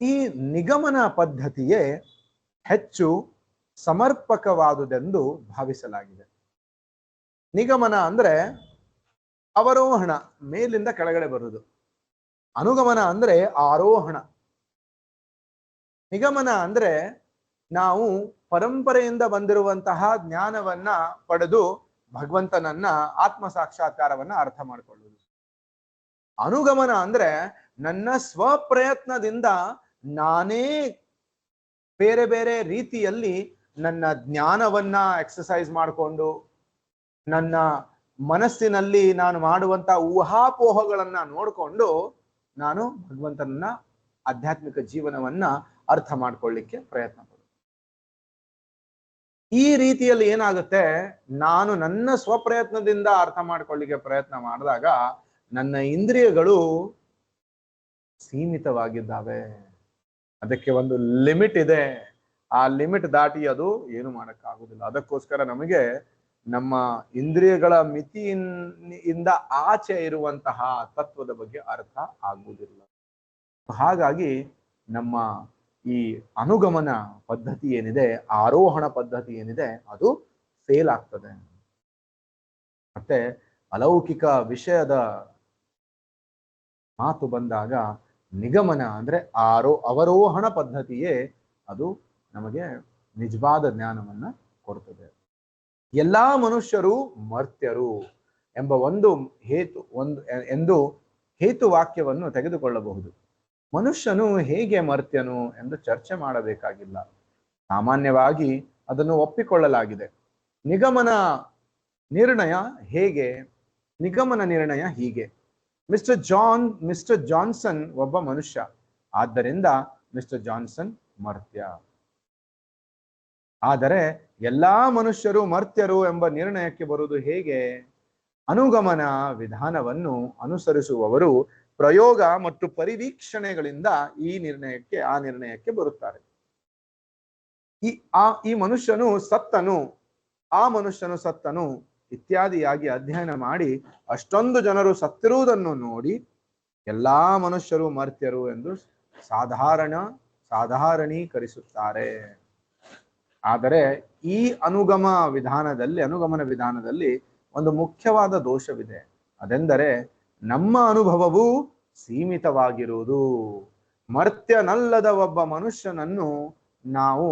ಈ ನಿಗಮನ ಪದ್ಧತಿಯೇ ಹೆಚ್ಚು ಸಮರ್ಪಕವಾದುದೆಂದು ಭಾವಿಸಲಾಗಿದೆ. ನಿಗಮನ ಅಂದ್ರೆ ಅವರೋಹಣ, ಮೇಲಿಂದ ಕೆಳಗಡೆ ಬರುವುದು. ಅನುಗಮನ ಅಂದ್ರೆ ಆರೋಹಣ. ನಿಗಮನ ಅಂದ್ರೆ ನಾವು ಪರಂಪರೆಯಿಂದ ಬಂದಿರುವಂತಹ ಜ್ಞಾನವನ್ನ ಪಡೆದು ಭಗವಂತನನ್ನ, ಆತ್ಮ ಸಾಕ್ಷಾತ್ಕಾರವನ್ನ ಅರ್ಥ ಮಾಡಿಕೊಳ್ಳುವುದು. ಅನುಗಮನ ಅಂದ್ರೆ ನನ್ನ ಸ್ವಪ್ರಯತ್ನದಿಂದ ನಾನೇ ಬೇರೆ ಬೇರೆ ರೀತಿಯಲ್ಲಿ ನನ್ನ ಜ್ಞಾನವನ್ನ ಎಕ್ಸಸೈಸ್ ಮಾಡಿಕೊಂಡು, ನನ್ನ ಮನಸ್ಸಿನಲ್ಲಿ ನಾನು ಮಾಡುವಂತ ಊಹಾಪೋಹಗಳನ್ನ ನೋಡಿಕೊಂಡು ನಾನು ಭಗವಂತನನ್ನ, ಆಧ್ಯಾತ್ಮಿಕ ಜೀವನವನ್ನ ಅರ್ಥ ಮಾಡ್ಕೊಳ್ಳಿಕ್ಕೆ ಪ್ರಯತ್ನ ಪಡುವುದು. ಈ ರೀತಿಯಲ್ಲಿ ಏನಾಗುತ್ತೆ, ನಾನು ನನ್ನ ಸ್ವಪ್ರಯತ್ನದಿಂದ ಅರ್ಥ ಮಾಡ್ಕೊಳ್ಳಿಕ್ಕೆ ಪ್ರಯತ್ನ ಮಾಡಿದಾಗ ನನ್ನ ಇಂದ್ರಿಯಗಳು ಸೀಮಿತವಾಗಿದ್ದಾವೆ. ಅದಕ್ಕೆ ಒಂದು ಲಿಮಿಟ್ ಇದೆ. ಆ ಲಿಮಿಟ್ ದಾಟಿ ಅದು ಏನು ಮಾಡಕ್ಕಾಗುದಿಲ್ಲ. ಅದಕ್ಕೋಸ್ಕರ ನಮಗೆ ನಮ್ಮ ಇಂದ್ರಿಯಗಳ ಮಿತಿಯಿಂದ ಆಚೆ ಇರುವಂತಹ ತತ್ವದ ಬಗ್ಗೆ ಅರ್ಥ ಆಗುವುದಿಲ್ಲ. ಹಾಗಾಗಿ ನಮ್ಮ ಈ ಅನುಗಮನ ಪದ್ಧತಿ ಏನಿದೆ, ಆರೋಹಣ ಪದ್ಧತಿ ಏನಿದೆ, ಅದು ಫೇಲ್ ಆಗ್ತದೆ. ಮತ್ತೆ ಅಲೌಕಿಕ ವಿಷಯದ ಮಾತು ಬಂದಾಗ ನಿಗಮನ ಅಂದ್ರೆ ಅವರೋಹಣ ಪದ್ಧತಿಯೇ ಅದು ನಮಗೆ ನಿಜವಾದ ಜ್ಞಾನವನ್ನ ಕೊಡ್ತದೆ. ಎಲ್ಲಾ ಮನುಷ್ಯರು ಮರ್ತ್ಯರು ಎಂಬ ಎಂದು ಹೇತು ವಾಕ್ಯವನ್ನು ತೆಗೆದುಕೊಳ್ಳಬಹುದು. ಮನುಷ್ಯನು ಹೇಗೆ ಮರ್ತ್ಯನು ಎಂದು ಚರ್ಚೆ ಮಾಡಬೇಕಾಗಿಲ್ಲ. ಸಾಮಾನ್ಯವಾಗಿ ಅದನ್ನು ಒಪ್ಪಿಕೊಳ್ಳಲಾಗಿದೆ. ನಿಗಮನ ನಿರ್ಣಯ ಹೇಗೆ? ನಿಗಮನ ನಿರ್ಣಯ ಹೀಗೆ: ಮಿಸ್ಟರ್ ಜಾನ್ಸನ್ ಒಬ್ಬ ಮನುಷ್ಯ, ಆದ್ದರಿಂದ ಮಿಸ್ಟರ್ ಜಾನ್ಸನ್ ಮರ್ತ್ಯ. ಆದರೆ ಎಲ್ಲಾ ಮನುಷ್ಯರು ಮರ್ತ್ಯರು ಎಂಬ ನಿರ್ಣಯಕ್ಕೆ ಬರುವುದು ಹೇಗೆ? ಅನುಗಮನ ವಿಧಾನವನ್ನು ಅನುಸರಿಸುವವರು ಪ್ರಯೋಗ ಮತ್ತು ಪರಿವೀಕ್ಷಣೆಗಳಿಂದ ಆ ನಿರ್ಣಯಕ್ಕೆ ಬರುತ್ತಾರೆ. ಈ ಮನುಷ್ಯನು ಸತ್ತನು, ಆ ಮನುಷ್ಯನು ಸತ್ತನು ಇತ್ಯಾದಿಯಾಗಿ ಅಧ್ಯಯನ ಮಾಡಿ ಅಷ್ಟೊಂದು ಜನರು ಸತ್ತಿರುವುದನ್ನು ನೋಡಿ ಎಲ್ಲಾ ಮನುಷ್ಯರು ಮರ್ತ್ಯರು ಎಂದು ಸಾಧಾರಣೀಕರಿಸುತ್ತಾರೆ. ಆದರೆ ಈ ಅನುಗಮನ ವಿಧಾನದಲ್ಲಿ ಒಂದು ಮುಖ್ಯವಾದ ದೋಷವಿದೆ. ಅದೆಂದರೆ ನಮ್ಮ ಅನುಭವವು ಸೀಮಿತವಾಗಿರುವುದು. ಮರ್ತ್ಯನಲ್ಲದ ಒಬ್ಬ ಮನುಷ್ಯನನ್ನು ನಾವು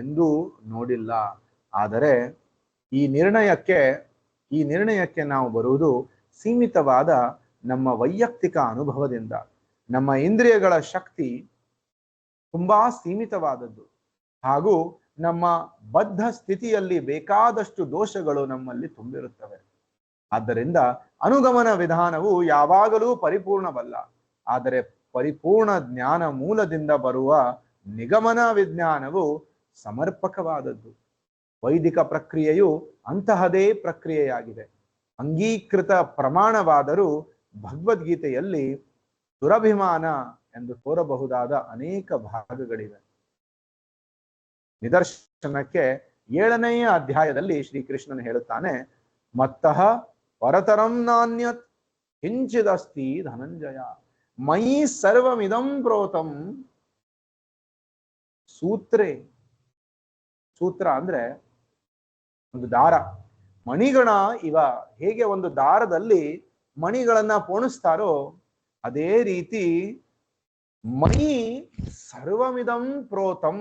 ಎಂದೂ ನೋಡಿಲ್ಲ. ಆದರೆ ಈ ನಿರ್ಣಯಕ್ಕೆ ನಾವು ಬರುವುದು ಸೀಮಿತವಾದ ನಮ್ಮ ವೈಯಕ್ತಿಕ ಅನುಭವದಿಂದ. ನಮ್ಮ ಇಂದ್ರಿಯಗಳ ಶಕ್ತಿ ತುಂಬಾ ಸೀಮಿತವಾದದ್ದು ಹಾಗೂ ನಮ್ಮ ಬದ್ಧ ಸ್ಥಿತಿಯಲ್ಲಿ ಬೇಕಾದಷ್ಟು ದೋಷಗಳು ನಮ್ಮಲ್ಲಿ ತುಂಬಿರುತ್ತವೆ. ಆದ್ದರಿಂದ ಅನುಗಮನ ವಿಧಾನವು ಯಾವಾಗಲೂ ಪರಿಪೂರ್ಣವಲ್ಲ. ಆದರೆ ಪರಿಪೂರ್ಣ ಜ್ಞಾನ ಮೂಲದಿಂದ ಬರುವ ನಿಗಮನ ವಿಜ್ಞಾನವು ಸಮರ್ಪಕವಾದದ್ದು. ವೈದಿಕ ಪ್ರಕ್ರಿಯೆಯು ಅಂತಹದೇ ಪ್ರಕ್ರಿಯೆಯಾಗಿದೆ. ಅಂಗೀಕೃತ ಪ್ರಮಾಣವಾದರೂ ಭಗವದ್ಗೀತೆಯಲ್ಲಿ ದುರಭಿಮಾನ ಎಂದು ತೋರಬಹುದಾದ ಅನೇಕ ಭಾಗಗಳಿವೆ. ನಿದರ್ಶನಕ್ಕೆ 7ನೇ ಅಧ್ಯಾಯದಲ್ಲಿ ಶ್ರೀಕೃಷ್ಣನು ಹೇಳುತ್ತಾನೆ, ಮತ್ತಃ ಪರತರಂ ನಾನ್ಯತ್ ಕಿಂಚಿದಸ್ತಿ ಧನಂಜಯ ಮಯಿ ಸರ್ವಮಿದಂ ಪ್ರೋತಂ ಸೂತ್ರೇ. ಸೂತ್ರ ಅಂದ್ರೆ ಒಂದು ದಾರ. ಮಣಿಗಣ ಹೇಗೆ ಒಂದು ದಾರದಲ್ಲಿ ಮಣಿಗಳನ್ನ ಪೋಣಿಸ್ತಾರೋ ಅದೇ ರೀತಿ ಮಯಿ ಸರ್ವಮಿದಂ ಪ್ರೋತಂ,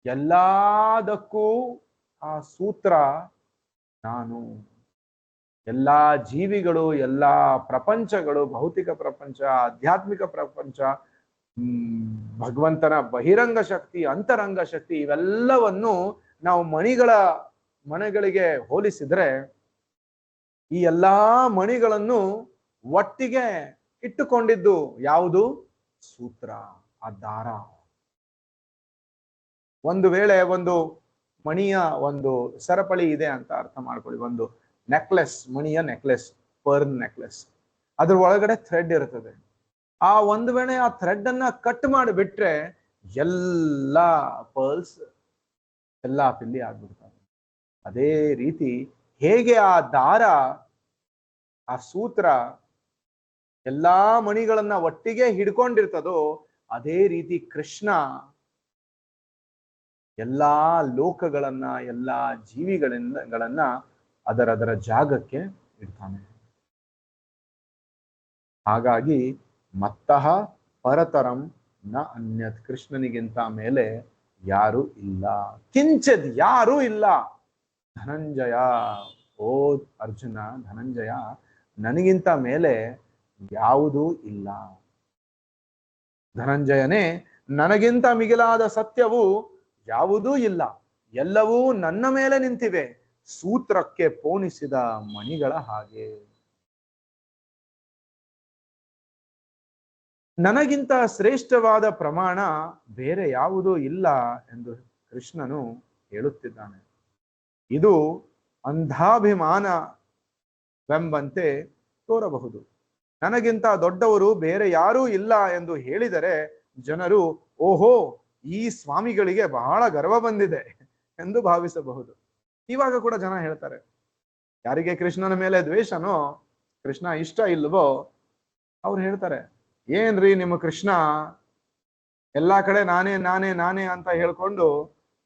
ಎಲ್ಲದಕ್ಕೂ ಆ ಸೂತ್ರ ನಾನು. ಎಲ್ಲಾ ಜೀವಿಗಳು, ಎಲ್ಲಾ ಪ್ರಪಂಚಗಳು, ಭೌತಿಕ ಪ್ರಪಂಚ, ಆಧ್ಯಾತ್ಮಿಕ ಪ್ರಪಂಚ, ಭಗವಂತನ ಬಹಿರಂಗ ಶಕ್ತಿ, ಅಂತರಂಗ ಶಕ್ತಿ, ಇವೆಲ್ಲವನ್ನು ನಾವು ಮಣಿಗಳಿಗೆ ಹೋಲಿಸಿದ್ರೆ ಈ ಎಲ್ಲಾ ಮಣಿಗಳನ್ನು ಒಟ್ಟಿಗೆ ಇಟ್ಟುಕೊಂಡಿದ್ದು ಯಾವುದು? ಸೂತ್ರ, ಆ ದಾರ. ಒಂದು ವೇಳೆ ಒಂದು ಮಣಿಯ ಒಂದು ಸರಪಳಿ ಇದೆ ಅಂತ ಅರ್ಥ ಮಾಡ್ಕೊಳ್ಳಿ. ಒಂದು ನೆಕ್ಲೆಸ್, ಮಣಿಯ ನೆಕ್ಲೆಸ್, ಪರ್ಲ್ ನೆಕ್ಲೆಸ್. ಅದ್ರ ಒಳಗಡೆ ಥ್ರೆಡ್ ಇರ್ತದೆ. ಒಂದು ವೇಳೆ ಆ ಥ್ರೆಡ್ ಅನ್ನ ಕಟ್ ಮಾಡಿಬಿಟ್ರೆ ಎಲ್ಲಾ ಪರ್ಲ್ಸ್ ಎಲ್ಲಾ ಪಿಲ್ಲಿ ಆಗ್ಬಿಡ್ತವೆ. ಅದೇ ರೀತಿ ಹೇಗೆ ಆ ದಾರ, ಆ ಸೂತ್ರ ಎಲ್ಲಾ ಮಣಿಗಳನ್ನ ಒಟ್ಟಿಗೆ ಹಿಡ್ಕೊಂಡಿರ್ತದೋ ಅದೇ ರೀತಿ ಕೃಷ್ಣ ಎಲ್ಲಾ ಲೋಕಗಳನ್ನ, ಎಲ್ಲಾ ಜೀವಿಗಳನ್ನ ಅದರ ಜಾಗಕ್ಕೆ ಇಡ್ತಾನೆ. ಹಾಗಾಗಿ ಮತ್ತಃ ಪರತರಂ ನ ಅನ್ಯತ್, ಕೃಷ್ಣನಿಗಿಂತ ಮೇಲೆ ಯಾರು ಇಲ್ಲ. ಕಿಂಚಿತ್, ಯಾರೂ ಇಲ್ಲ. ಧನಂಜಯ, ಓ ಅರ್ಜುನ, ಧನಂಜಯ, ನನಗಿಂತ ಮೇಲೆ ಯಾವುದೂ ಇಲ್ಲ. ಧನಂಜಯನೇ, ನನಗಿಂತ ಮಿಗಿಲಾದ ಸತ್ಯವು ಯಾವುದೂ ಇಲ್ಲ. ಎಲ್ಲವೂ ನನ್ನ ಮೇಲೆ ನಿಂತಿವೆ, ಸೂತ್ರಕ್ಕೆ ಪೋಣಿಸಿದ ಮಣಿಗಳ ಹಾಗೆ. ನನಗಿಂತ ಶ್ರೇಷ್ಠವಾದ ಪ್ರಮಾಣ ಬೇರೆ ಯಾವುದೂ ಇಲ್ಲ ಎಂದು ಕೃಷ್ಣನು ಹೇಳುತ್ತಿದ್ದಾನೆ. ಇದು ಅಂಧಾಭಿಮಾನವೆಂಬಂತೆ ತೋರಬಹುದು. ನನಗಿಂತ ದೊಡ್ಡವರು ಬೇರೆ ಯಾರೂ ಇಲ್ಲ ಎಂದು ಹೇಳಿದರೆ ಜನರು, ಓಹೋ, ಈ ಸ್ವಾಮಿಗಳಿಗೆ ಬಹಳ ಗರ್ವ ಬಂದಿದೆ ಎಂದು ಭಾವಿಸಬಹುದು. ಇವಾಗ ಕೂಡ ಜನ ಹೇಳ್ತಾರೆ, ಯಾರಿಗೆ ಕೃಷ್ಣನ ಮೇಲೆ ದ್ವೇಷನೋ, ಕೃಷ್ಣ ಇಷ್ಟ ಇಲ್ವೋ, ಅವ್ರು ಹೇಳ್ತಾರೆ, ಏನ್ರಿ ನಿಮ್ಮ ಕೃಷ್ಣ ಎಲ್ಲಾ ಕಡೆ ನಾನೇ ನಾನೇ ನಾನೇ ಅಂತ ಹೇಳ್ಕೊಂಡು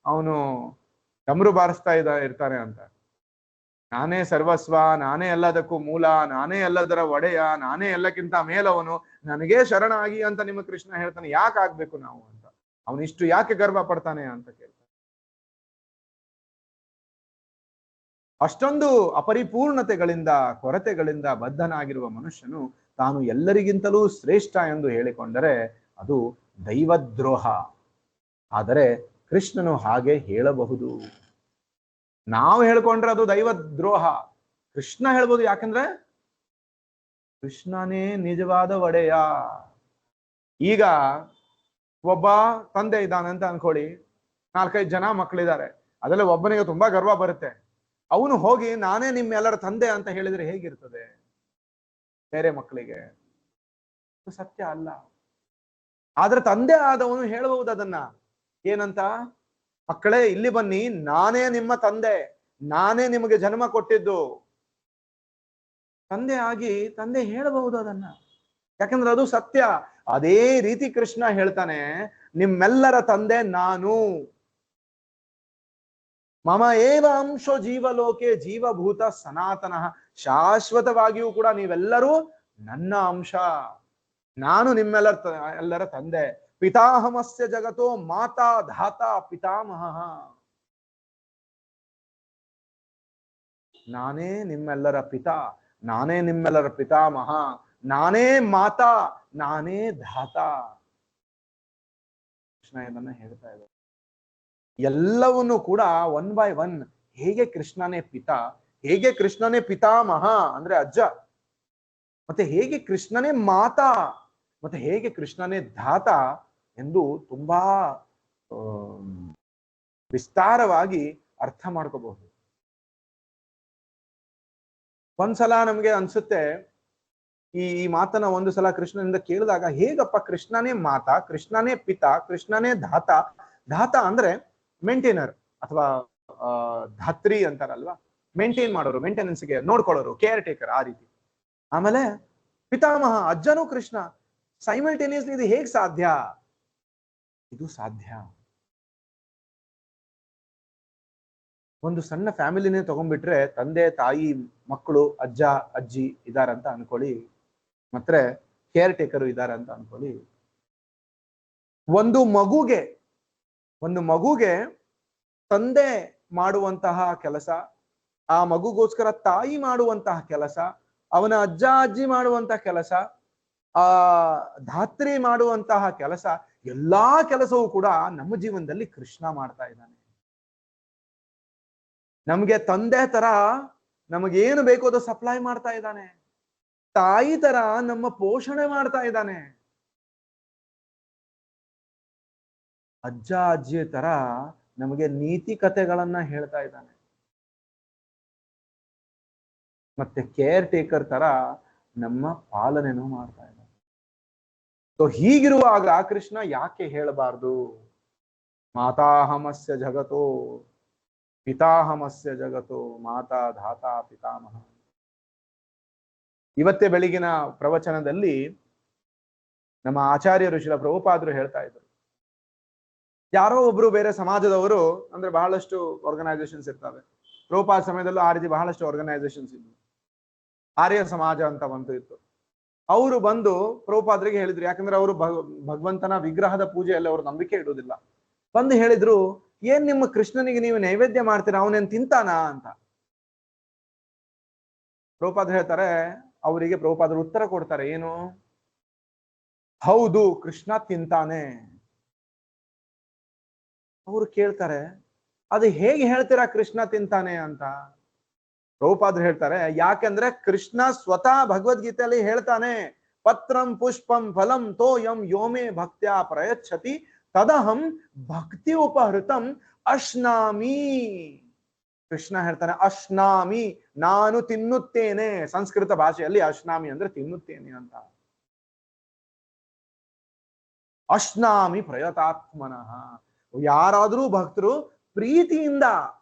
ಅವನು ಡಮರು ಬಾರಿಸ್ತಾ ಇರ್ತಾನೆ ಅಂತ. ನಾನೇ ಸರ್ವಸ್ವ, ನಾನೇ ಎಲ್ಲದಕ್ಕೂ ಮೂಲ, ನಾನೇ ಎಲ್ಲದರ ಒಡೆಯ, ನಾನೇ ಎಲ್ಲಕ್ಕಿಂತ ಮೇಲವನು, ನನಗೇ ಶರಣಾಗಿ ಅಂತ ನಿಮ್ಮ ಕೃಷ್ಣ ಹೇಳ್ತಾನೆ. ಯಾಕೆ ಆಗ್ಬೇಕು ನಾವು ಅಂತ, ಅವನಿಷ್ಟು ಯಾಕೆ ಗರ್ವ ಪಡ್ತಾನೆ ಅಂತ ಕೇಳ್ತಾನೆ. ಅಷ್ಟೊಂದು ಅಪರಿಪೂರ್ಣತೆಗಳಿಂದ, ಕೊರತೆಗಳಿಂದ ಬದ್ಧನಾಗಿರುವ ಮನುಷ್ಯನು ತಾನು ಎಲ್ಲರಿಗಿಂತಲೂ ಶ್ರೇಷ್ಠ ಎಂದು ಹೇಳಿಕೊಂಡರೆ ಅದು ದೈವದ್ರೋಹ. ಆದರೆ ಕೃಷ್ಣನು ಹಾಗೆ ಹೇಳಬಹುದು. ನಾವು ಹೇಳ್ಕೊಂಡ್ರೆ ಅದು ದೈವದ್ರೋಹ. ಕೃಷ್ಣ ಹೇಳ್ಬೋದು, ಯಾಕಂದ್ರೆ ಕೃಷ್ಣನೇ ನಿಜವಾದ ಒಡೆಯ. ಈಗ ಒಬ್ಬ ತಂದೆ ಇದ್ದಾನೆ ಅಂತ ಅನ್ಕೊಳ್ಳಿ, 4-5 ಜನ ಮಕ್ಕಳಿದ್ದಾರೆ, ಅದರಲ್ಲಿ ಒಬ್ಬನಿಗೆ ತುಂಬಾ ಗರ್ವ ಬರುತ್ತೆ. ಅವನು ಹೋಗಿ ನಾನೇ ನಿಮ್ಮೆಲ್ಲರ ತಂದೆ ಅಂತ ಹೇಳಿದ್ರೆ ಹೇಗಿರ್ತದೆ ಬೇರೆ ಮಕ್ಕಳಿಗೆ? ಸತ್ಯ ಅಲ್ಲ. ಆದ್ರೆ ತಂದೆ ಆದವನು ಹೇಳಬಹುದು ಅದನ್ನ, ಏನಂತ? ಮಕ್ಕಳೇ ಇಲ್ಲಿ ಬನ್ನಿ, ನಾನೇ ನಿಮ್ಮ ತಂದೆ, ನಾನೇ ನಿಮಗೆ ಜನ್ಮ ಕೊಟ್ಟಿದ್ದು. ತಂದೆ ಆಗಿ ತಂದೆ ಹೇಳಬಹುದು ಅದನ್ನ, ಯಾಕಂದ್ರೆ ಅದು ಸತ್ಯ. ಅದೇ ರೀತಿ ಕೃಷ್ಣ ಹೇಳ್ತಾನೆ, ನಿಮ್ಮೆಲ್ಲರ ತಂದೆ ನಾನು. ಮಮ ಏವ ಅಂಶೋ ಜೀವಲೋಕೆ ಜೀವಭೂತ ಸನಾತನಃ. ಶಾಶ್ವತವಾಗಿಯೂ ಕೂಡ ನೀವೆಲ್ಲರೂ ನನ್ನ ಅಂಶ. ನಾನು ಎಲ್ಲರ ತಂದೆ. ಪಿತಾಹಮಸ್ಯ ಜಗತೋ ಮಾತಾ ಧಾತಾ ಪಿತಾಮಹ. ನಾನೇ ನಿಮ್ಮೆಲ್ಲರ ಪಿತಾ, ನಾನೇ ನಿಮ್ಮೆಲ್ಲರ ಪಿತಾಮಹ, ನಾನೇ ಮಾತಾ, ನಾನೇ ಧಾತಾ. ಕೃಷ್ಣ ಇದನ್ನ ಹೇಳ್ತಾ ಇದ್ದಾರೆ. ಎಲ್ಲವನ್ನು ಕೂಡ 1 by 1 ಹೇಗೆ ಕೃಷ್ಣನೇ ಪಿತಾ, ಹೇಗೆ ಕೃಷ್ಣನೇ ಪಿತಾಮಹ ಅಂದ್ರೆ ಅಜ್ಜ, ಮತ್ತೆ ಹೇಗೆ ಕೃಷ್ಣನೇ ಮಾತಾ, ಮತ್ತೆ ಹೇಗೆ ಕೃಷ್ಣನೇ ಧಾತ ಎಂದು ತುಂಬಾ ವಿಸ್ತಾರವಾಗಿ ಅರ್ಥ ಮಾಡ್ಕೋಬಹುದು. ಒಂದ್ಸಲ ನಮ್ಗೆ ಅನ್ಸುತ್ತೆ, ಈ ಮಾತನ್ನ ಒಂದು ಸಲ ಕೃಷ್ಣನಿಂದ ಕೇಳಿದಾಗ, ಹೇಗಪ್ಪ ಕೃಷ್ಣನೇ ಮಾತಾ, ಕೃಷ್ಣನೇ ಪಿತಾ, ಕೃಷ್ಣನೇ ಧಾತ. ಧಾತ ಅಂದ್ರೆ ಮೇಂಟೈನರ್ ಅಥವಾ ಧಾತ್ರಿ ಅಂತಾರಲ್ವಾ, ಮೇಂಟೈನ್ ಮಾಡೋರು, ಮೇಂಟೆನೆನ್ಸ್ಗೆ ನೋಡ್ಕೊಳ್ಳೋರು, ಕೇರ್ ಟೇಕರ್, ಆ ರೀತಿ. ಆಮೇಲೆ ಪಿತಾಮಹ, ಅಜ್ಜನೂ ಕೃಷ್ಣ. ಸೈಮಲ್ಟೇನಿಯಸ್ಲಿ ಇದು ಹೇಗ್ ಸಾಧ್ಯ? ಇದು ಸಾಧ್ಯ. ಒಂದು ಸಣ್ಣ ಫ್ಯಾಮಿಲಿನೇ ತಗೊಂಡ್ಬಿಟ್ರೆ, ತಂದೆ ತಾಯಿ ಮಕ್ಕಳು, ಅಜ್ಜ ಅಜ್ಜಿ ಇದಾರಂತ ಅನ್ಕೊಳ್ಳಿ, ಮತ್ತೆ ಕೇರ್ ಟೇಕರು ಇದಾರಂತ ಅನ್ಕೊಳ್ಳಿ. ಒಂದು ಮಗುಗೆ ತಂದೆ ಮಾಡುವಂತಹ ಕೆಲಸ, ಆ ಮಗುಗೋಸ್ಕರ ತಾಯಿ ಮಾಡುವಂತಹ ಕೆಲಸ, ಅವನ ಅಜ್ಜ ಅಜ್ಜಿ ಮಾಡುವಂತಹ ಕೆಲಸ, ಆ ಧಾತ್ರಿ ಮಾಡುವಂತಹ ಕೆಲಸ, ಎಲ್ಲಾ ಕೆಲಸವೂ ಕೂಡ ನಮ್ಮ ಜೀವನದಲ್ಲಿ ಕೃಷ್ಣ ಮಾಡ್ತಾ ಇದ್ದಾನೆ. ನಮ್ಗೆ ತಂದೆ ತರ ನಮಗೇನು ಬೇಕೋ ಅದು ಸಪ್ಲೈ ಮಾಡ್ತಾ ಇದ್ದಾನೆ. ತಾಯಿ ತರ ನಮ್ಮ ಪೋಷಣೆ ಮಾಡ್ತಾ ಇದ್ದಾನೆ. ಅಜ್ಜ ಅಜ್ಜಿ ತರ ನಮಗೆ ನೀತಿ ಕಥೆಗಳನ್ನ ಹೇಳ್ತಾ ಇದ್ದಾನೆ. ಮತ್ತೆ ಕೇರ್ ಟೇಕರ್ ತರ ನಮ್ಮ ಪಾಲನೆನೂ ಮಾಡ್ತಾ ಇದ್ದಾನೆ. ಸೊ ಹೀಗಿರುವಾಗ ಕೃಷ್ಣ ಯಾಕೆ ಹೇಳಬಾರ್ದು, ಮಾತಾಹಮಸ್ಯ ಜಗತೋ ಪಿತಾಹಮಸ್ಯ ಜಗತೋ ಮಾತಾ ಧಾತಾ ಪಿತಾಮಹ. ಇವತ್ತೇ ಬೆಳಗಿನ ಪ್ರವಚನದಲ್ಲಿ ನಮ್ಮ ಆಚಾರ್ಯರು ಶ್ರೀಲ ಪ್ರಭುಪಾದರು ಹೇಳ್ತಾ ಇದ್ರು, ಯಾರೋ ಒಬ್ರು ಬೇರೆ ಸಮಾಜದವರು, ಅಂದ್ರೆ ಬಹಳಷ್ಟು ಆರ್ಗನೈಸೇಷನ್ಸ್ ಇರ್ತವೆ, ಪ್ರಭುಪಾದ ಸಮಯದಲ್ಲೂ ಆ ರೀತಿ ಬಹಳಷ್ಟು ಆರ್ಗನೈಸೇಷನ್ಸ್ ಇದ್ವು. ಆರ್ಯ ಸಮಾಜ ಅಂತ ಬಂತು ಇತ್ತು. ಅವರು ಬಂದು ಪ್ರಭುಪಾದರಿಗೆ ಹೇಳಿದ್ರು, ಯಾಕಂದ್ರೆ ಅವರು ಭಗವಂತನ ವಿಗ್ರಹದ ಪೂಜೆಯಲ್ಲಿ ಅವರು ನಂಬಿಕೆ ಇಡುವುದಿಲ್ಲ. ಬಂದು ಹೇಳಿದ್ರು, ಏನ್ ನಿಮ್ಮ ಕೃಷ್ಣನಿಗೆ ನೀವು ನೈವೇದ್ಯ ಮಾಡ್ತೀರಾ, ಅವನೇನ್ ತಿಂತಾನ ಅಂತ. ಪ್ರಭುಪಾದ ಹೇಳ್ತಾರೆ, ಅವರಿಗೆ ಪ್ರಭುಪಾದರು ಉತ್ತರ ಕೊಡ್ತಾರೆ, ಏನು? ಹೌದು, ಕೃಷ್ಣ ತಿಂತಾನೆ. ಅವರು ಕೇಳ್ತಾರೆ, ಅದು ಹೇಗೆ ಹೇಳ್ತೀರಾ ಕೃಷ್ಣ ತಿಂತಾನೆ ಅಂತ? ಪ್ರಭುಪಾದರು ಹೇಳ್ತಾರೆ, ಯಾಕೆಂದ್ರೆ ಕೃಷ್ಣ ಸ್ವತಃ ಭಗವದ್ಗೀತೆಯಲ್ಲಿ ಹೇಳ್ತಾನೆ, ಪತ್ರಂ ಪುಷ್ಪಂ ಫಲಂ ತೋಯಂ ಯೋಮೇ ಭಕ್ತ್ಯಾ ಪ್ರಯಚ್ಛತಿ ತದಹಂ ಭಕ್ತಿ ಉಪಹೃತಂ ಅಶ್ನಾಮಿ. ಕೃಷ್ಣ ಹೇಳ್ತಾನೆ, ಅಶ್ನಾಮಿ, ನಾನು ತಿನ್ನುತ್ತೇನೆ. ಸಂಸ್ಕೃತ ಭಾಷೆಯಲ್ಲಿ ಅಶ್ನಾಮಿ ಅಂದ್ರೆ ತಿನ್ನುತ್ತೇನೆ ಅಂತ. ಅಶ್ನಾಮಿ ಪ್ರಯತಾತ್ಮನಃ. ಯಾರಾದ್ರೂ ಭಕ್ತರು ಪ್ರೀತಿಯಿಂದ,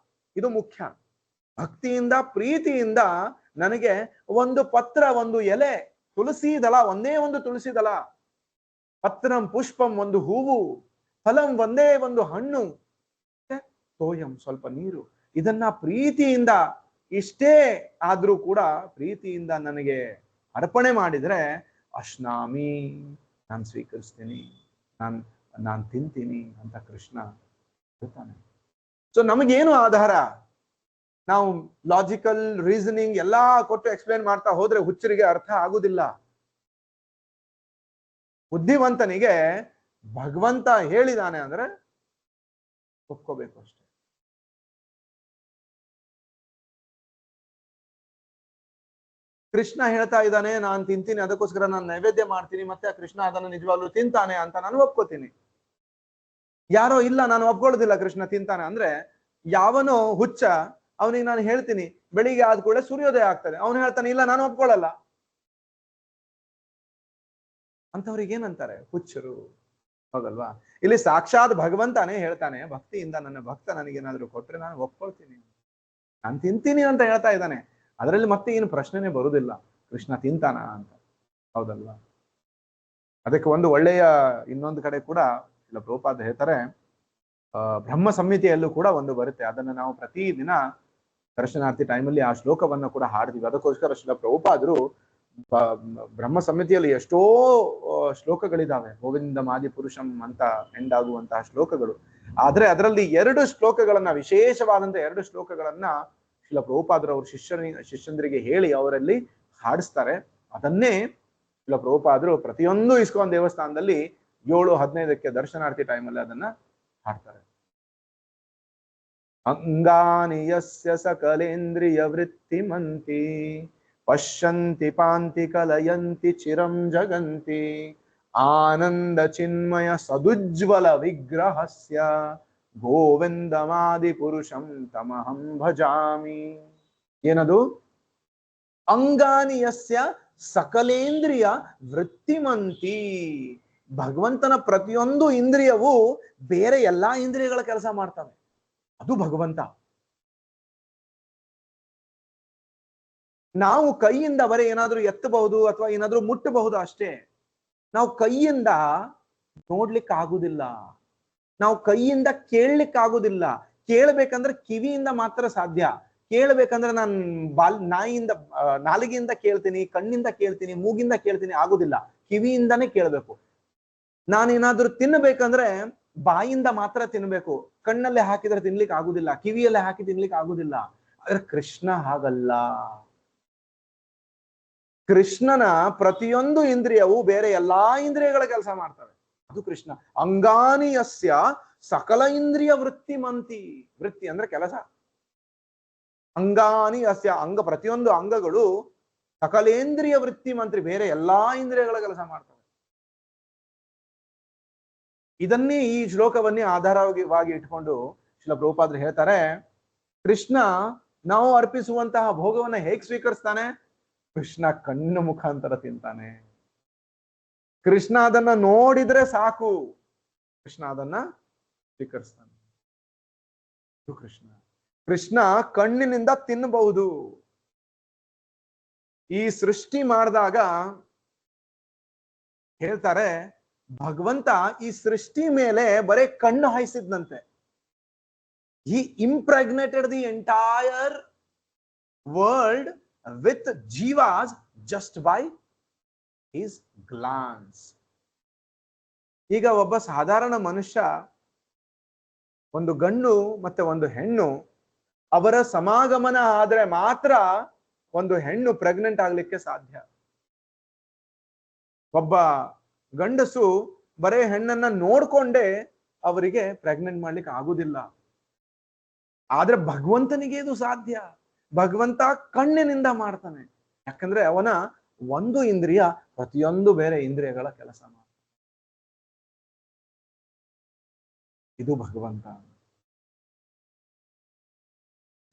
ಇದು ಮುಖ್ಯ, ಭಕ್ತಿಯಿಂದ ಪ್ರೀತಿಯಿಂದ ನನಗೆ ಒಂದು ಪತ್ರ, ಒಂದು ಎಲೆ, ತುಳಸಿ ದಳ, ಒಂದೇ ಒಂದು ತುಳಸಿ ದಳ, ಪತ್ರಂ ಪುಷ್ಪಂ ಒಂದು ಹೂವು, ಫಲಂ ಒಂದೇ ಒಂದು ಹಣ್ಣು, ತೋಯಂ ಸ್ವಲ್ಪ ನೀರು, ಇದನ್ನ ಪ್ರೀತಿಯಿಂದ ಇಷ್ಟೇ ಆದ್ರೂ ಕೂಡ ಪ್ರೀತಿಯಿಂದ ನನಗೆ ಅರ್ಪಣೆ ಮಾಡಿದ್ರೆ ಅಶ್ನಾಮಿ, ನಾನು ಸ್ವೀಕರಿಸ್ತೀನಿ, ನಾನು ತಿಂತೀನಿ ಅಂತ ಕೃಷ್ಣ ಹೇಳ್ತಾನೆ. ಸೊ ನಮಗೇನು ಆಧಾರ? ನಾವು ಲಾಜಿಕಲ್ ರೀಸನಿಂಗ್ ಎಲ್ಲಾ ಕೊಟ್ಟು ಎಕ್ಸ್ಪ್ಲೇನ್ ಮಾಡ್ತಾ ಹೋದ್ರೆ ಹುಚ್ಚರಿಗೆ ಅರ್ಥ ಆಗುದಿಲ್ಲ. ಬುದ್ಧಿವಂತನಿಗೆ ಭಗವಂತ ಹೇಳಿದಾನೆ ಅಂದ್ರೆ ಒಪ್ಕೋಬೇಕು ಅಷ್ಟೇ. ಕೃಷ್ಣ ಹೇಳ್ತಾ ಇದ್ದಾನೆ ನಾನು ತಿಂತೀನಿ, ಅದಕ್ಕೋಸ್ಕರ ನಾನು ನೈವೇದ್ಯ ಮಾಡ್ತೀನಿ, ಮತ್ತೆ ಕೃಷ್ಣ ಅದನ್ನು ನಿಜವಾಗ್ಲೂ ತಿಂತಾನೆ ಅಂತ ನಾನು ಒಪ್ಕೋತೀನಿ. ಯಾರೋ ಇಲ್ಲ ನಾನು ಒಪ್ಕೊಳ್ಳೋದಿಲ್ಲ ಕೃಷ್ಣ ತಿಂತಾನೆ ಅಂದ್ರೆ ಯಾವನೋ ಹುಚ್ಚ, ಅವನಿಗೆ ನಾನು ಹೇಳ್ತೀನಿ ಬೆಳಿಗ್ಗೆ ಆದ ಕೂಡಲೇ ಸೂರ್ಯೋದಯ ಆಗ್ತದೆ, ಅವನು ಹೇಳ್ತಾನೆ ಇಲ್ಲ ನಾನು ಒಪ್ಕೊಳ್ಳಲ್ಲ. ಅಂತವ್ರಿಗೆ ಏನಂತಾರೆ? ಹುಚ್ಚರು, ಹೌದಲ್ವಾ? ಇಲ್ಲಿ ಸಾಕ್ಷಾತ್ ಭಗವಂತನೇ ಹೇಳ್ತಾನೆ, ಭಕ್ತಿಯಿಂದ ನನ್ನ ಭಕ್ತ ನನಗೇನಾದ್ರೂ ಕೊಟ್ರೆ ನಾನು ಒಪ್ಕೊಳ್ತೀನಿ, ನಾನು ತಿಂತೀನಿ ಅಂತ ಹೇಳ್ತಾ ಇದ್ದಾನೆ. ಅದರಲ್ಲಿ ಮತ್ತೆ ಏನು ಪ್ರಶ್ನೆನೇ ಬರುದಿಲ್ಲ ಕೃಷ್ಣ ತಿಂತಾನ ಅಂತ, ಹೌದಲ್ವಾ? ಅದಕ್ಕೆ ಒಂದು ಒಳ್ಳೆಯ ಇನ್ನೊಂದು ಕಡೆ ಕೂಡ ಇಲ್ಲ ಪ್ರಭುಪಾದ ಹೇಳ್ತಾರೆ, ಬ್ರಹ್ಮ ಸಂಹಿತೆಯಲ್ಲೂ ಕೂಡ ಒಂದು ಬರುತ್ತೆ, ಅದನ್ನ ನಾವು ಪ್ರತಿ ದಿನ ದರ್ಶನಾರ್ಥಿ ಟೈಮಲ್ಲಿ ಆ ಶ್ಲೋಕವನ್ನು ಕೂಡ ಹಾಡ್ತೀವಿ. ಅದಕ್ಕೋಸ್ಕರ ಶ್ರೀಲ ಪ್ರಭುಪಾದರು ಬ್ರಹ್ಮ ಸಂಹಿತೆಯಲ್ಲಿ ಎಷ್ಟೋ ಶ್ಲೋಕಗಳಿದಾವೆ, ಗೋವಿಂದ ಮಾದಿ ಪುರುಷಂ ಅಂತ ಎಂಡ್ ಆಗುವಂತಹ ಶ್ಲೋಕಗಳು. ಆದ್ರೆ ಅದರಲ್ಲಿ 2 ಶ್ಲೋಕಗಳನ್ನ, ವಿಶೇಷವಾದಂತಹ 2 ಶ್ಲೋಕಗಳನ್ನ ಶ್ರೀಲ ಪ್ರಭುಪಾದರು ಅವ್ರ ಶಿಷ್ಯಂದ್ರಿಗೆ ಹೇಳಿ ಅವರಲ್ಲಿ ಹಾಡಿಸ್ತಾರೆ. ಅದನ್ನೇ ಶ್ರೀಲ ಪ್ರಭುಪಾದರು ಪ್ರತಿಯೊಂದು ಇಸ್ಕಾನ್ ದೇವಸ್ಥಾನದಲ್ಲಿ 7:15 ದರ್ಶನಾರ್ಥಿ ಟೈಮಲ್ಲಿ ಅದನ್ನ ಹಾಡ್ತಾರೆ. ಅಂಗಾನಿ ಯಸ್ಯ ಸಕಲೇಂದ್ರಿಯ ವೃತ್ತಿಮಂತಿ ಪಶ್ಯಂತಿ ಪಾಂತಿ ಕಲಯಂತಿ ಚಿರಂ ಜಗಂತಿ ಆನಂದ ಚಿನ್ಮಯ ಸದುಜ್ವಲ ವಿಗ್ರಹಸ್ಯ ಗೋವಿಂದಮಾದಿ ಪುರುಷಂ ತಮಹಂ ಭಜಾಮಿ. ಏನದು? ಅಂಗಾನಿ ಯಸ್ಯ ಸಕಲೇಂದ್ರಿಯ ವೃತ್ತಿಮಂತಿ. ಭಗವಂತನ ಪ್ರತಿಯೊಂದು ಇಂದ್ರಿಯವು ಬೇರೆ ಎಲ್ಲಾ ಇಂದ್ರಿಯಗಳ ಕೆಲಸ ಮಾಡ್ತವೆ, ಅದು ಭಗವಂತ. ನಾವು ಕೈಯಿಂದ ಬರೀ ಏನಾದ್ರೂ ಎತ್ತಬಹುದು ಅಥವಾ ಏನಾದ್ರೂ ಮುಟ್ಟಬಹುದು ಅಷ್ಟೇ. ನಾವು ಕೈಯಿಂದ ನೋಡ್ಲಿಕ್ಕೆ ಆಗುದಿಲ್ಲ, ನಾವು ಕೈಯಿಂದ ಕೇಳಲಿಕ್ಕಾಗುದಿಲ್ಲ. ಕೇಳಬೇಕಂದ್ರೆ ಕಿವಿಯಿಂದ ಮಾತ್ರ ಸಾಧ್ಯ. ಕೇಳಬೇಕಂದ್ರೆ ನಾನು ನಾಲಿಗೆಯಿಂದ ಕೇಳ್ತೀನಿ, ಕಣ್ಣಿಂದ ಕೇಳ್ತೀನಿ, ಮೂಗಿಂದ ಕೇಳ್ತೀನಿ, ಆಗುದಿಲ್ಲ. ಕಿವಿಯಿಂದಾನೇ ಕೇಳಬೇಕು. ನಾನೇನಾದ್ರೂ ತಿನ್ನಬೇಕಂದ್ರೆ ಬಾಯಿಂದ ಮಾತ್ರ ತಿನ್ಬೇಕು, ಕಣ್ಣಲ್ಲೇ ಹಾಕಿದ್ರೆ ತಿನ್ಲಿಕ್ಕೆ ಆಗುದಿಲ್ಲ, ಕಿವಿಯಲ್ಲೇ ಹಾಕಿ ತಿನ್ಲಿಕ್ಕೆ ಆಗುದಿಲ್ಲ. ಆದ್ರೆ ಕೃಷ್ಣ ಹಾಗಲ್ಲ. ಕೃಷ್ಣನ ಪ್ರತಿಯೊಂದು ಇಂದ್ರಿಯವು ಬೇರೆ ಎಲ್ಲಾ ಇಂದ್ರಿಯಗಳ ಕೆಲಸ ಮಾಡ್ತವೆ, ಅದು ಕೃಷ್ಣ. ಅಂಗಾನಿ ಯಸ್ಯ ಸಕಲ ಇಂದ್ರಿಯ ವೃತ್ತಿಮಂತಿ. ವೃತ್ತಿ ಅಂದ್ರೆ ಕೆಲಸ. ಅಂಗಾನಿ ಯಸ್ಯ, ಅಂಗ ಪ್ರತಿಯೊಂದು ಅಂಗಗಳು ಸಕಲೇಂದ್ರಿಯ ವೃತ್ತಿಮಂತ್ರಿ, ಬೇರೆ ಎಲ್ಲಾ ಇಂದ್ರಿಯಗಳ ಕೆಲಸ ಮಾಡ್ತವೆ. ಇದನ್ನೇ ಈ ಶ್ಲೋಕವನ್ನೇ ಆಧಾರವಾಗಿ ಇಟ್ಕೊಂಡು ಶ್ರೀಲ ಪ್ರಭುಪಾದರು ಹೇಳ್ತಾರೆ, ಕೃಷ್ಣ ನಾವು ಅರ್ಪಿಸುವಂತಹ ಭೋಗವನ್ನ ಹೇಗ್ ಸ್ವೀಕರಿಸ್ತಾನೆ? ಕೃಷ್ಣ ಕಣ್ಣು ಮುಖಾಂತರ ತಿಂತಾನೆ. ಕೃಷ್ಣ ಅದನ್ನ ನೋಡಿದ್ರೆ ಸಾಕು, ಕೃಷ್ಣ ಅದನ್ನ ಸ್ವೀಕರಿಸ್ತಾನೆ. ಕೃಷ್ಣ ಕೃಷ್ಣ ಕಣ್ಣಿನಿಂದ ತಿನ್ನಬಹುದು. ಈ ಸೃಷ್ಟಿ ಮಾಡಿದಾಗ ಹೇಳ್ತಾರೆ, ಭಗವಂತ ಈ ಸೃಷ್ಟಿ ಮೇಲೆ ಬರೇ ಕಣ್ಣು ಹಾಯಿಸಿದ್ನಂತೆ. He impregnated the entire world with jivas just by his glance. ಈಗ ಒಬ್ಬ ಸಾಧಾರಣ ಮನುಷ್ಯ, ಒಂದು ಗಂಡು ಮತ್ತೆ ಒಂದು ಹೆಣ್ಣು, ಅವರ ಸಮಾಗಮನ ಆದ್ರೆ ಮಾತ್ರ ಒಂದು ಹೆಣ್ಣು ಪ್ರೆಗ್ನೆಂಟ್ ಆಗ್ಲಿಕ್ಕೆ ಸಾಧ್ಯ. ಒಬ್ಬ ಗಂಡಸು ಬರೇ ಹೆಣ್ಣನ್ನ ನೋಡ್ಕೊಂಡೇ ಅವರಿಗೆ ಪ್ರೆಗ್ನೆಂಟ್ ಮಾಡ್ಲಿಕ್ಕೆ ಆಗುದಿಲ್ಲ. ಆದ್ರೆ ಭಗವಂತನಿಗೆ ಇದು ಸಾಧ್ಯ. ಭಗವಂತ ಕಣ್ಣಿನಿಂದ ಮಾಡ್ತಾನೆ, ಯಾಕಂದ್ರೆ ಅವನ ಒಂದು ಇಂದ್ರಿಯ ಪ್ರತಿಯೊಂದು ಬೇರೆ ಇಂದ್ರಿಯಗಳ ಕೆಲಸ ಮಾಡ್ತಾನೆ. ಇದು ಭಗವಂತ.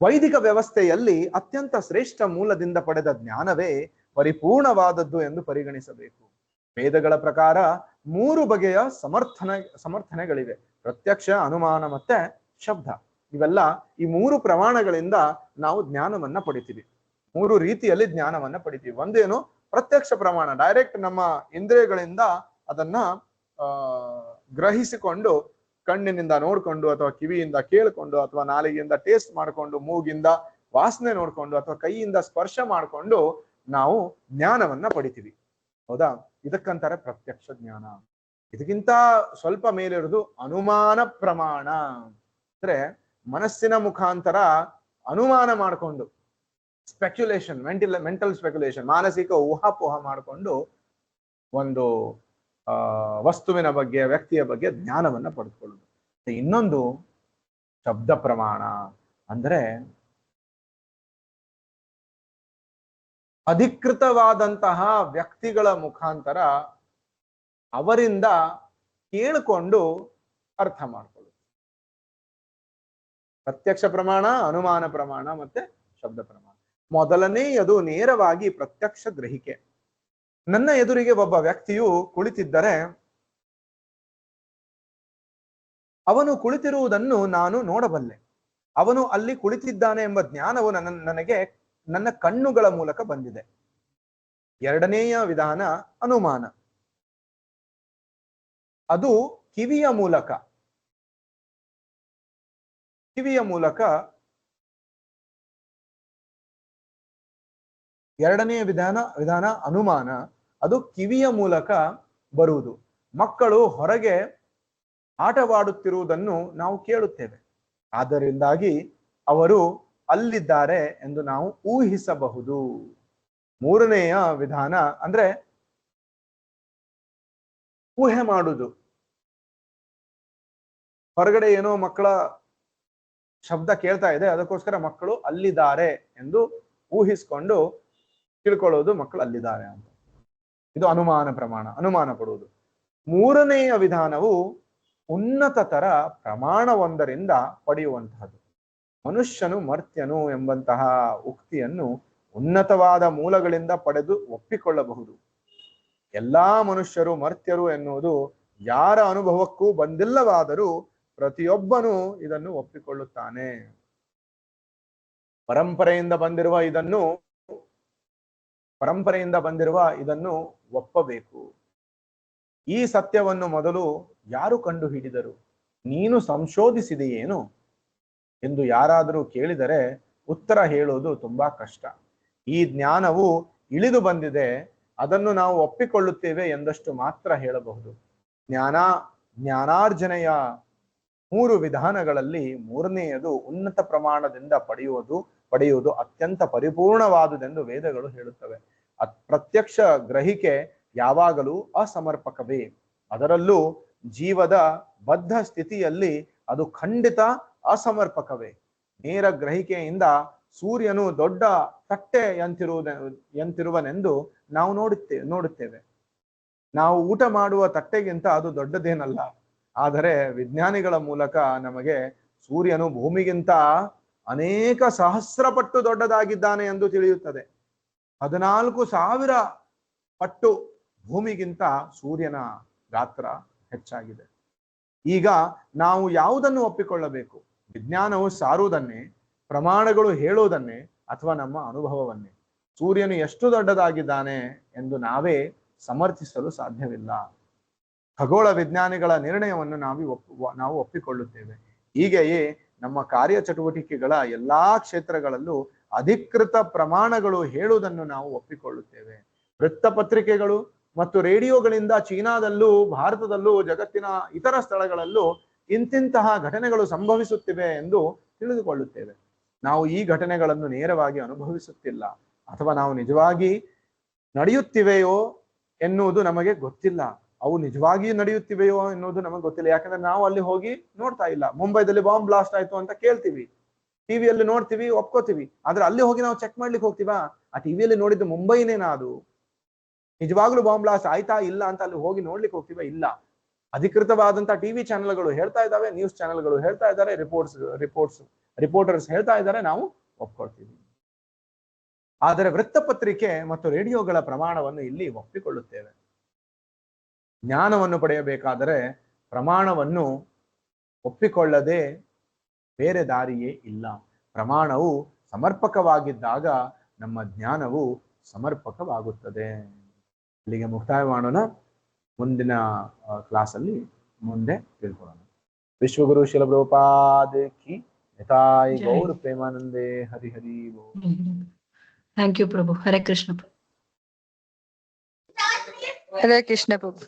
ವೈದಿಕ ವ್ಯವಸ್ಥೆಯಲ್ಲಿ ಅತ್ಯಂತ ಶ್ರೇಷ್ಠ ಮೂಲದಿಂದ ಪಡೆದ ಜ್ಞಾನವೇ ಪರಿಪೂರ್ಣವಾದದ್ದು ಎಂದು ಪರಿಗಣಿಸಬೇಕು. ವೇದಗಳ ಪ್ರಕಾರ 3 ಬಗೆಯ ಸಮರ್ಥನೆಗಳಿವೆ: ಪ್ರತ್ಯಕ್ಷ, ಅನುಮಾನ ಮತ್ತೆ ಶಬ್ದ. ಇವೆಲ್ಲ ಈ 3 ಪ್ರಮಾಣಗಳಿಂದ ನಾವು ಜ್ಞಾನವನ್ನ ಪಡಿತೀವಿ. 3 ರೀತಿಯಲ್ಲಿ ಜ್ಞಾನವನ್ನ ಪಡಿತೀವಿ. ಒಂದೇನು? ಪ್ರತ್ಯಕ್ಷ ಪ್ರಮಾಣ, ಡೈರೆಕ್ಟ್ ನಮ್ಮ ಇಂದ್ರಿಯಗಳಿಂದ ಅದನ್ನ ಗ್ರಹಿಸಿಕೊಂಡು, ಕಣ್ಣಿನಿಂದ ನೋಡ್ಕೊಂಡು ಅಥವಾ ಕಿವಿಯಿಂದ ಕೇಳ್ಕೊಂಡು ಅಥವಾ ನಾಲಿಗೆಯಿಂದ ಟೇಸ್ಟ್ ಮಾಡ್ಕೊಂಡು ಮೂಗಿಂದ ವಾಸನೆ ನೋಡ್ಕೊಂಡು ಅಥವಾ ಕೈಯಿಂದ ಸ್ಪರ್ಶ ಮಾಡಿಕೊಂಡು ನಾವು ಜ್ಞಾನವನ್ನ ಪಡಿತೀವಿ. ಹೌದಾ? ಇದಕ್ಕಂತಾರೆ ಪ್ರತ್ಯಕ್ಷ ಜ್ಞಾನ. ಇದಕ್ಕಿಂತ ಸ್ವಲ್ಪ ಮೇಲಿರೋದು ಅನುಮಾನ ಪ್ರಮಾಣ. ಅಂದ್ರೆ ಮನಸ್ಸಿನ ಮುಖಾಂತರ ಅನುಮಾನ ಮಾಡಿಕೊಂಡು ಸ್ಪೆಕ್ಯುಲೇಷನ್, ಮೆಂಟಲ್ ಸ್ಪೆಕ್ಯುಲೇಷನ್, ಮಾನಸಿಕ ಊಹಾಪೋಹ ಮಾಡಿಕೊಂಡು ಒಂದು ವಸ್ತುವಿನ ಬಗ್ಗೆ, ವ್ಯಕ್ತಿಯ ಬಗ್ಗೆ ಜ್ಞಾನವನ್ನ ಪಡೆದುಕೊಳ್ಳುವುದು. ಇನ್ನೊಂದು ಶಬ್ದ ಪ್ರಮಾಣ. ಅಂದ್ರೆ ಅಧಿಕೃತವಾದಂತಹ ವ್ಯಕ್ತಿಗಳ ಮುಖಾಂತರ ಅವರಿಂದ ಕೇಳಿಕೊಂಡು ಅರ್ಥ ಮಾಡ್ಕೊಳ್ಳುದು. ಪ್ರತ್ಯಕ್ಷ ಪ್ರಮಾಣ, ಅನುಮಾನ ಪ್ರಮಾಣ ಮತ್ತೆ ಶಬ್ದ ಪ್ರಮಾಣ. ಮೊದಲನೆಯದು ನೇರವಾಗಿ ಪ್ರತ್ಯಕ್ಷ ಗ್ರಹಿಕೆ. ನನ್ನ ಎದುರಿಗೆ ಒಬ್ಬ ವ್ಯಕ್ತಿಯು ಕುಳಿತಿದ್ದರೆ ಅವನು ಕುಳಿತಿರುವುದನ್ನು ನಾನು ನೋಡಬಲ್ಲೆ. ಅವನು ಅಲ್ಲಿ ಕುಳಿತಿದ್ದಾನೆ ಎಂಬ ಜ್ಞಾನವು ನನಗೆ ನನ್ನ ಕಣ್ಣುಗಳ ಮೂಲಕ ಬಂದಿದೆ. ಎರಡನೆಯ ವಿಧಾನ ಅನುಮಾನ. ಅದು ಕಿವಿಯ ಮೂಲಕ ಎರಡನೆಯ ವಿಧಾನ ಅನುಮಾನ. ಅದು ಕಿವಿಯ ಮೂಲಕ ಬರುವುದು. ಮಕ್ಕಳು ಹೊರಗೆ ಆಟವಾಡುತ್ತಿರುವುದನ್ನು ನಾವು ಕೇಳುತ್ತೇವೆ. ಆದ್ದರಿಂದಾಗಿ ಅವರು ಅಲ್ಲಿದ್ದಾರೆ ಎಂದು ನಾವು ಊಹಿಸಬಹುದು. ಮೂರನೆಯ ವಿಧಾನ ಅಂದ್ರೆ ಊಹೆ ಮಾಡುವುದು. ಹೊರಗಡೆ ಏನೋ ಮಕ್ಕಳ ಶಬ್ದ ಕೇಳ್ತಾ ಇದೆ, ಅದಕ್ಕೋಸ್ಕರ ಮಕ್ಕಳು ಅಲ್ಲಿದ್ದಾರೆ ಎಂದು ಊಹಿಸ್ಕೊಂಡು ತಿಳ್ಕೊಳ್ಳೋದು ಮಕ್ಕಳು ಅಲ್ಲಿದ್ದಾರೆ ಅಂತ. ಇದು ಅನುಮಾನ ಪ್ರಮಾಣ, ಅನುಮಾನ ಪಡುವುದು. ಮೂರನೆಯ ವಿಧಾನವು ಉನ್ನತತರ ಪ್ರಮಾಣವೊಂದರಿಂದ ಪಡೆಯುವಂತಹದ್ದು. ಮನುಷ್ಯನು ಮರ್ತ್ಯನು ಎಂಬಂತಹ ಉಕ್ತಿಯನ್ನು ಉನ್ನತವಾದ ಮೂಲಗಳಿಂದ ಪಡೆದು ಒಪ್ಪಿಕೊಳ್ಳಬಹುದು. ಎಲ್ಲಾ ಮನುಷ್ಯರು ಮರ್ತ್ಯರು ಎನ್ನುವುದು ಯಾರ ಅನುಭವಕ್ಕೂ ಬಂದಿಲ್ಲವಾದರೂ ಪ್ರತಿಯೊಬ್ಬನು ಇದನ್ನು ಒಪ್ಪಿಕೊಳ್ಳುತ್ತಾನೆ. ಪರಂಪರೆಯಿಂದ ಬಂದಿರುವ ಇದನ್ನು ಒಪ್ಪಬೇಕು. ಈ ಸತ್ಯವನ್ನು ಮೊದಲು ಯಾರು ಕಂಡು ಹಿಡಿದರು? ನೀನು ಸಂಶೋಧಿಸಿದೆಯೇನು ಎಂದು ಯಾರಾದರೂ ಕೇಳಿದರೆ ಉತ್ತರ ಹೇಳೋದು ತುಂಬಾ ಕಷ್ಟ. ಈ ಜ್ಞಾನವು ಇಳಿದು ಬಂದಿದೆ, ಅದನ್ನು ನಾವು ಒಪ್ಪಿಕೊಳ್ಳುತ್ತೇವೆ ಎಂದಷ್ಟು ಮಾತ್ರ ಹೇಳಬಹುದು. ಜ್ಞಾನಾರ್ಜನೆಯ 3 ವಿಧಾನಗಳಲ್ಲಿ ಮೂರನೆಯದು ಉನ್ನತ ಪ್ರಮಾಣದಿಂದ ಪಡೆಯುವುದು ಅತ್ಯಂತ ಪರಿಪೂರ್ಣವಾದುದೆಂದು ವೇದಗಳು ಹೇಳುತ್ತವೆ. ಪ್ರತ್ಯಕ್ಷ ಗ್ರಹಿಕೆ ಯಾವಾಗಲೂ ಅಸಮರ್ಪಕವೇ. ಅದರಲ್ಲೂ ಜೀವದ ಬದ್ಧ ಸ್ಥಿತಿಯಲ್ಲಿ ಅದು ಖಂಡಿತ ಅಸಮರ್ಪಕವೇ. ನೇರ ಗ್ರಹಿಕೆಯಿಂದ ಸೂರ್ಯನು ದೊಡ್ಡ ತಟ್ಟೆ ಎಂತಿರುವನೆಂದು ನಾವು ನೋಡುತ್ತೇವೆ. ನಾವು ಊಟ ಮಾಡುವ ತಟ್ಟೆಗಿಂತ ಅದು ದೊಡ್ಡದೇನಲ್ಲ. ಆದರೆ ವಿಜ್ಞಾನಿಗಳ ಮೂಲಕ ನಮಗೆ ಸೂರ್ಯನು ಭೂಮಿಗಿಂತ ಅನೇಕ ಸಹಸ್ರಪಟ್ಟು ದೊಡ್ಡದಾಗಿದ್ದಾನೆ ಎಂದು ತಿಳಿಯುತ್ತದೆ. 14,000 ಪಟ್ಟು ಭೂಮಿಗಿಂತ ಸೂರ್ಯನ ಗಾತ್ರ ಹೆಚ್ಚಾಗಿದೆ. ಈಗ ನಾವು ಯಾವುದನ್ನು ಒಪ್ಪಿಕೊಳ್ಳಬೇಕು? ವಿಜ್ಞಾನವು ಸಾರುವುದನ್ನೇ, ಪ್ರಮಾಣಗಳು ಹೇಳುವುದನ್ನೇ, ಅಥವಾ ನಮ್ಮ ಅನುಭವವನ್ನೇ? ಸೂರ್ಯನು ಎಷ್ಟು ದೊಡ್ಡದಾಗಿದ್ದಾನೆ ಎಂದು ನಾವೇ ಸಮರ್ಥಿಸಲು ಸಾಧ್ಯವಿಲ್ಲ. ಖಗೋಳ ವಿಜ್ಞಾನಿಗಳ ನಿರ್ಣಯವನ್ನು ನಾವು ಒಪ್ಪಿಕೊಳ್ಳುತ್ತೇವೆ. ಹೀಗೆಯೇ ನಮ್ಮ ಕಾರ್ಯಚಟುವಟಿಕೆಗಳ ಎಲ್ಲಾ ಕ್ಷೇತ್ರಗಳಲ್ಲೂ ಅಧಿಕೃತ ಪ್ರಮಾಣಗಳು ಹೇಳುವುದನ್ನು ನಾವು ಒಪ್ಪಿಕೊಳ್ಳುತ್ತೇವೆ. ವೃತ್ತಪತ್ರಿಕೆಗಳು ಮತ್ತು ರೇಡಿಯೋಗಳಿಂದ ಚೀನಾದಲ್ಲೂ, ಭಾರತದಲ್ಲೂ, ಜಗತ್ತಿನ ಇತರ ಸ್ಥಳಗಳಲ್ಲೂ ಇಂತಿಂತಹ ಘಟನೆಗಳು ಸಂಭವಿಸುತ್ತಿವೆ ಎಂದು ತಿಳಿದುಕೊಳ್ಳುತ್ತೇವೆ. ನಾವು ಈ ಘಟನೆಗಳನ್ನು ನೇರವಾಗಿ ಅನುಭವಿಸುತ್ತಿಲ್ಲ, ಅಥವಾ ನಾವು ನಿಜವಾಗಿ ನಡೆಯುತ್ತಿವೆಯೋ ಎನ್ನುವುದು ನಮಗೆ ಗೊತ್ತಿಲ್ಲ. ಅವು ನಿಜವಾಗಿಯೂ ನಡೆಯುತ್ತಿವೆಯೋ ಎನ್ನುವುದು ನಮಗೆ ಗೊತ್ತಿಲ್ಲ. ಯಾಕಂದ್ರೆ ನಾವು ಅಲ್ಲಿ ಹೋಗಿ ನೋಡ್ತಾ ಇಲ್ಲ. ಮುಂಬೈದಲ್ಲಿ ಬಾಂಬ್ ಬ್ಲಾಸ್ಟ್ ಆಯ್ತು ಅಂತ ಕೇಳ್ತೀವಿ, ಟಿವಿಯಲ್ಲಿ ನೋಡ್ತೀವಿ, ಒಪ್ಕೋತೀವಿ. ಆದ್ರೆ ಅಲ್ಲಿ ಹೋಗಿ ನಾವು ಚೆಕ್ ಮಾಡ್ಲಿಕ್ಕೆ ಹೋಗ್ತೀವಾ? ಆ ಟಿವಿಯಲ್ಲಿ ನೋಡಿದ್ದು ಮುಂಬೈನೇನಾ? ಅದು ನಿಜವಾಗ್ಲೂ ಬಾಂಬ್ ಬ್ಲಾಸ್ಟ್ ಆಯ್ತಾ ಇಲ್ಲ ಅಂತ ಅಲ್ಲಿ ಹೋಗಿ ನೋಡ್ಲಿಕ್ಕೆ ಹೋಗ್ತೀವಾ? ಇಲ್ಲ. ಅಧಿಕೃತವಾದಂತಹ ಟಿವಿ ಚಾನೆಲ್ಗಳು ಹೇಳ್ತಾ ಇದ್ದಾವೆ, ನ್ಯೂಸ್ ಚಾನೆಲ್ಗಳು ಹೇಳ್ತಾ ಇದ್ದಾರೆ, ರಿಪೋರ್ಟರ್ಸ್ ಹೇಳ್ತಾ ಇದ್ದಾರೆ, ನಾವು ಒಪ್ಕೊಳ್ತೀವಿ. ಆದರೆ ವೃತ್ತಪತ್ರಿಕೆ ಮತ್ತು ರೇಡಿಯೋಗಳ ಪ್ರಮಾಣವನ್ನು ಇಲ್ಲಿ ಒಪ್ಪಿಕೊಳ್ಳುತ್ತೇವೆ. ಜ್ಞಾನವನ್ನು ಪಡೆಯಬೇಕಾದರೆ ಪ್ರಮಾಣವನ್ನು ಒಪ್ಪಿಕೊಳ್ಳದೆ ಬೇರೆ ದಾರಿಯೇ ಇಲ್ಲ. ಪ್ರಮಾಣವು ಸಮರ್ಪಕವಾಗಿದ್ದಾಗ ನಮ್ಮ ಜ್ಞಾನವು ಸಮರ್ಪಕವಾಗುತ್ತದೆ. ಇಲ್ಲಿಗೆ ಮುಕ್ತಾಯ ಮಾಡೋಣ. ಮುಂದಿನ ಕ್ಲಾಸಲ್ಲಿ ಮುಂದೆ ತಿಳ್ಕೊಳ್ಳೋಣ. ವಿಶ್ವಗುರು ಶಿಲ ಪ್ರಭುಪಾದ ಕಿ ತಾಯಿ ಜೈ. ಗೌರ ಪ್ರೇಮಾನಂದೇ ಹರಿ ಹರಿ ಬೋಲ್. ಥ್ಯಾಂಕ್ ಯು ಪ್ರಭು. ಹರೇ ಕೃಷ್ಣ. ಹರೇ ಕೃಷ್ಣ ಪ್ರಭು.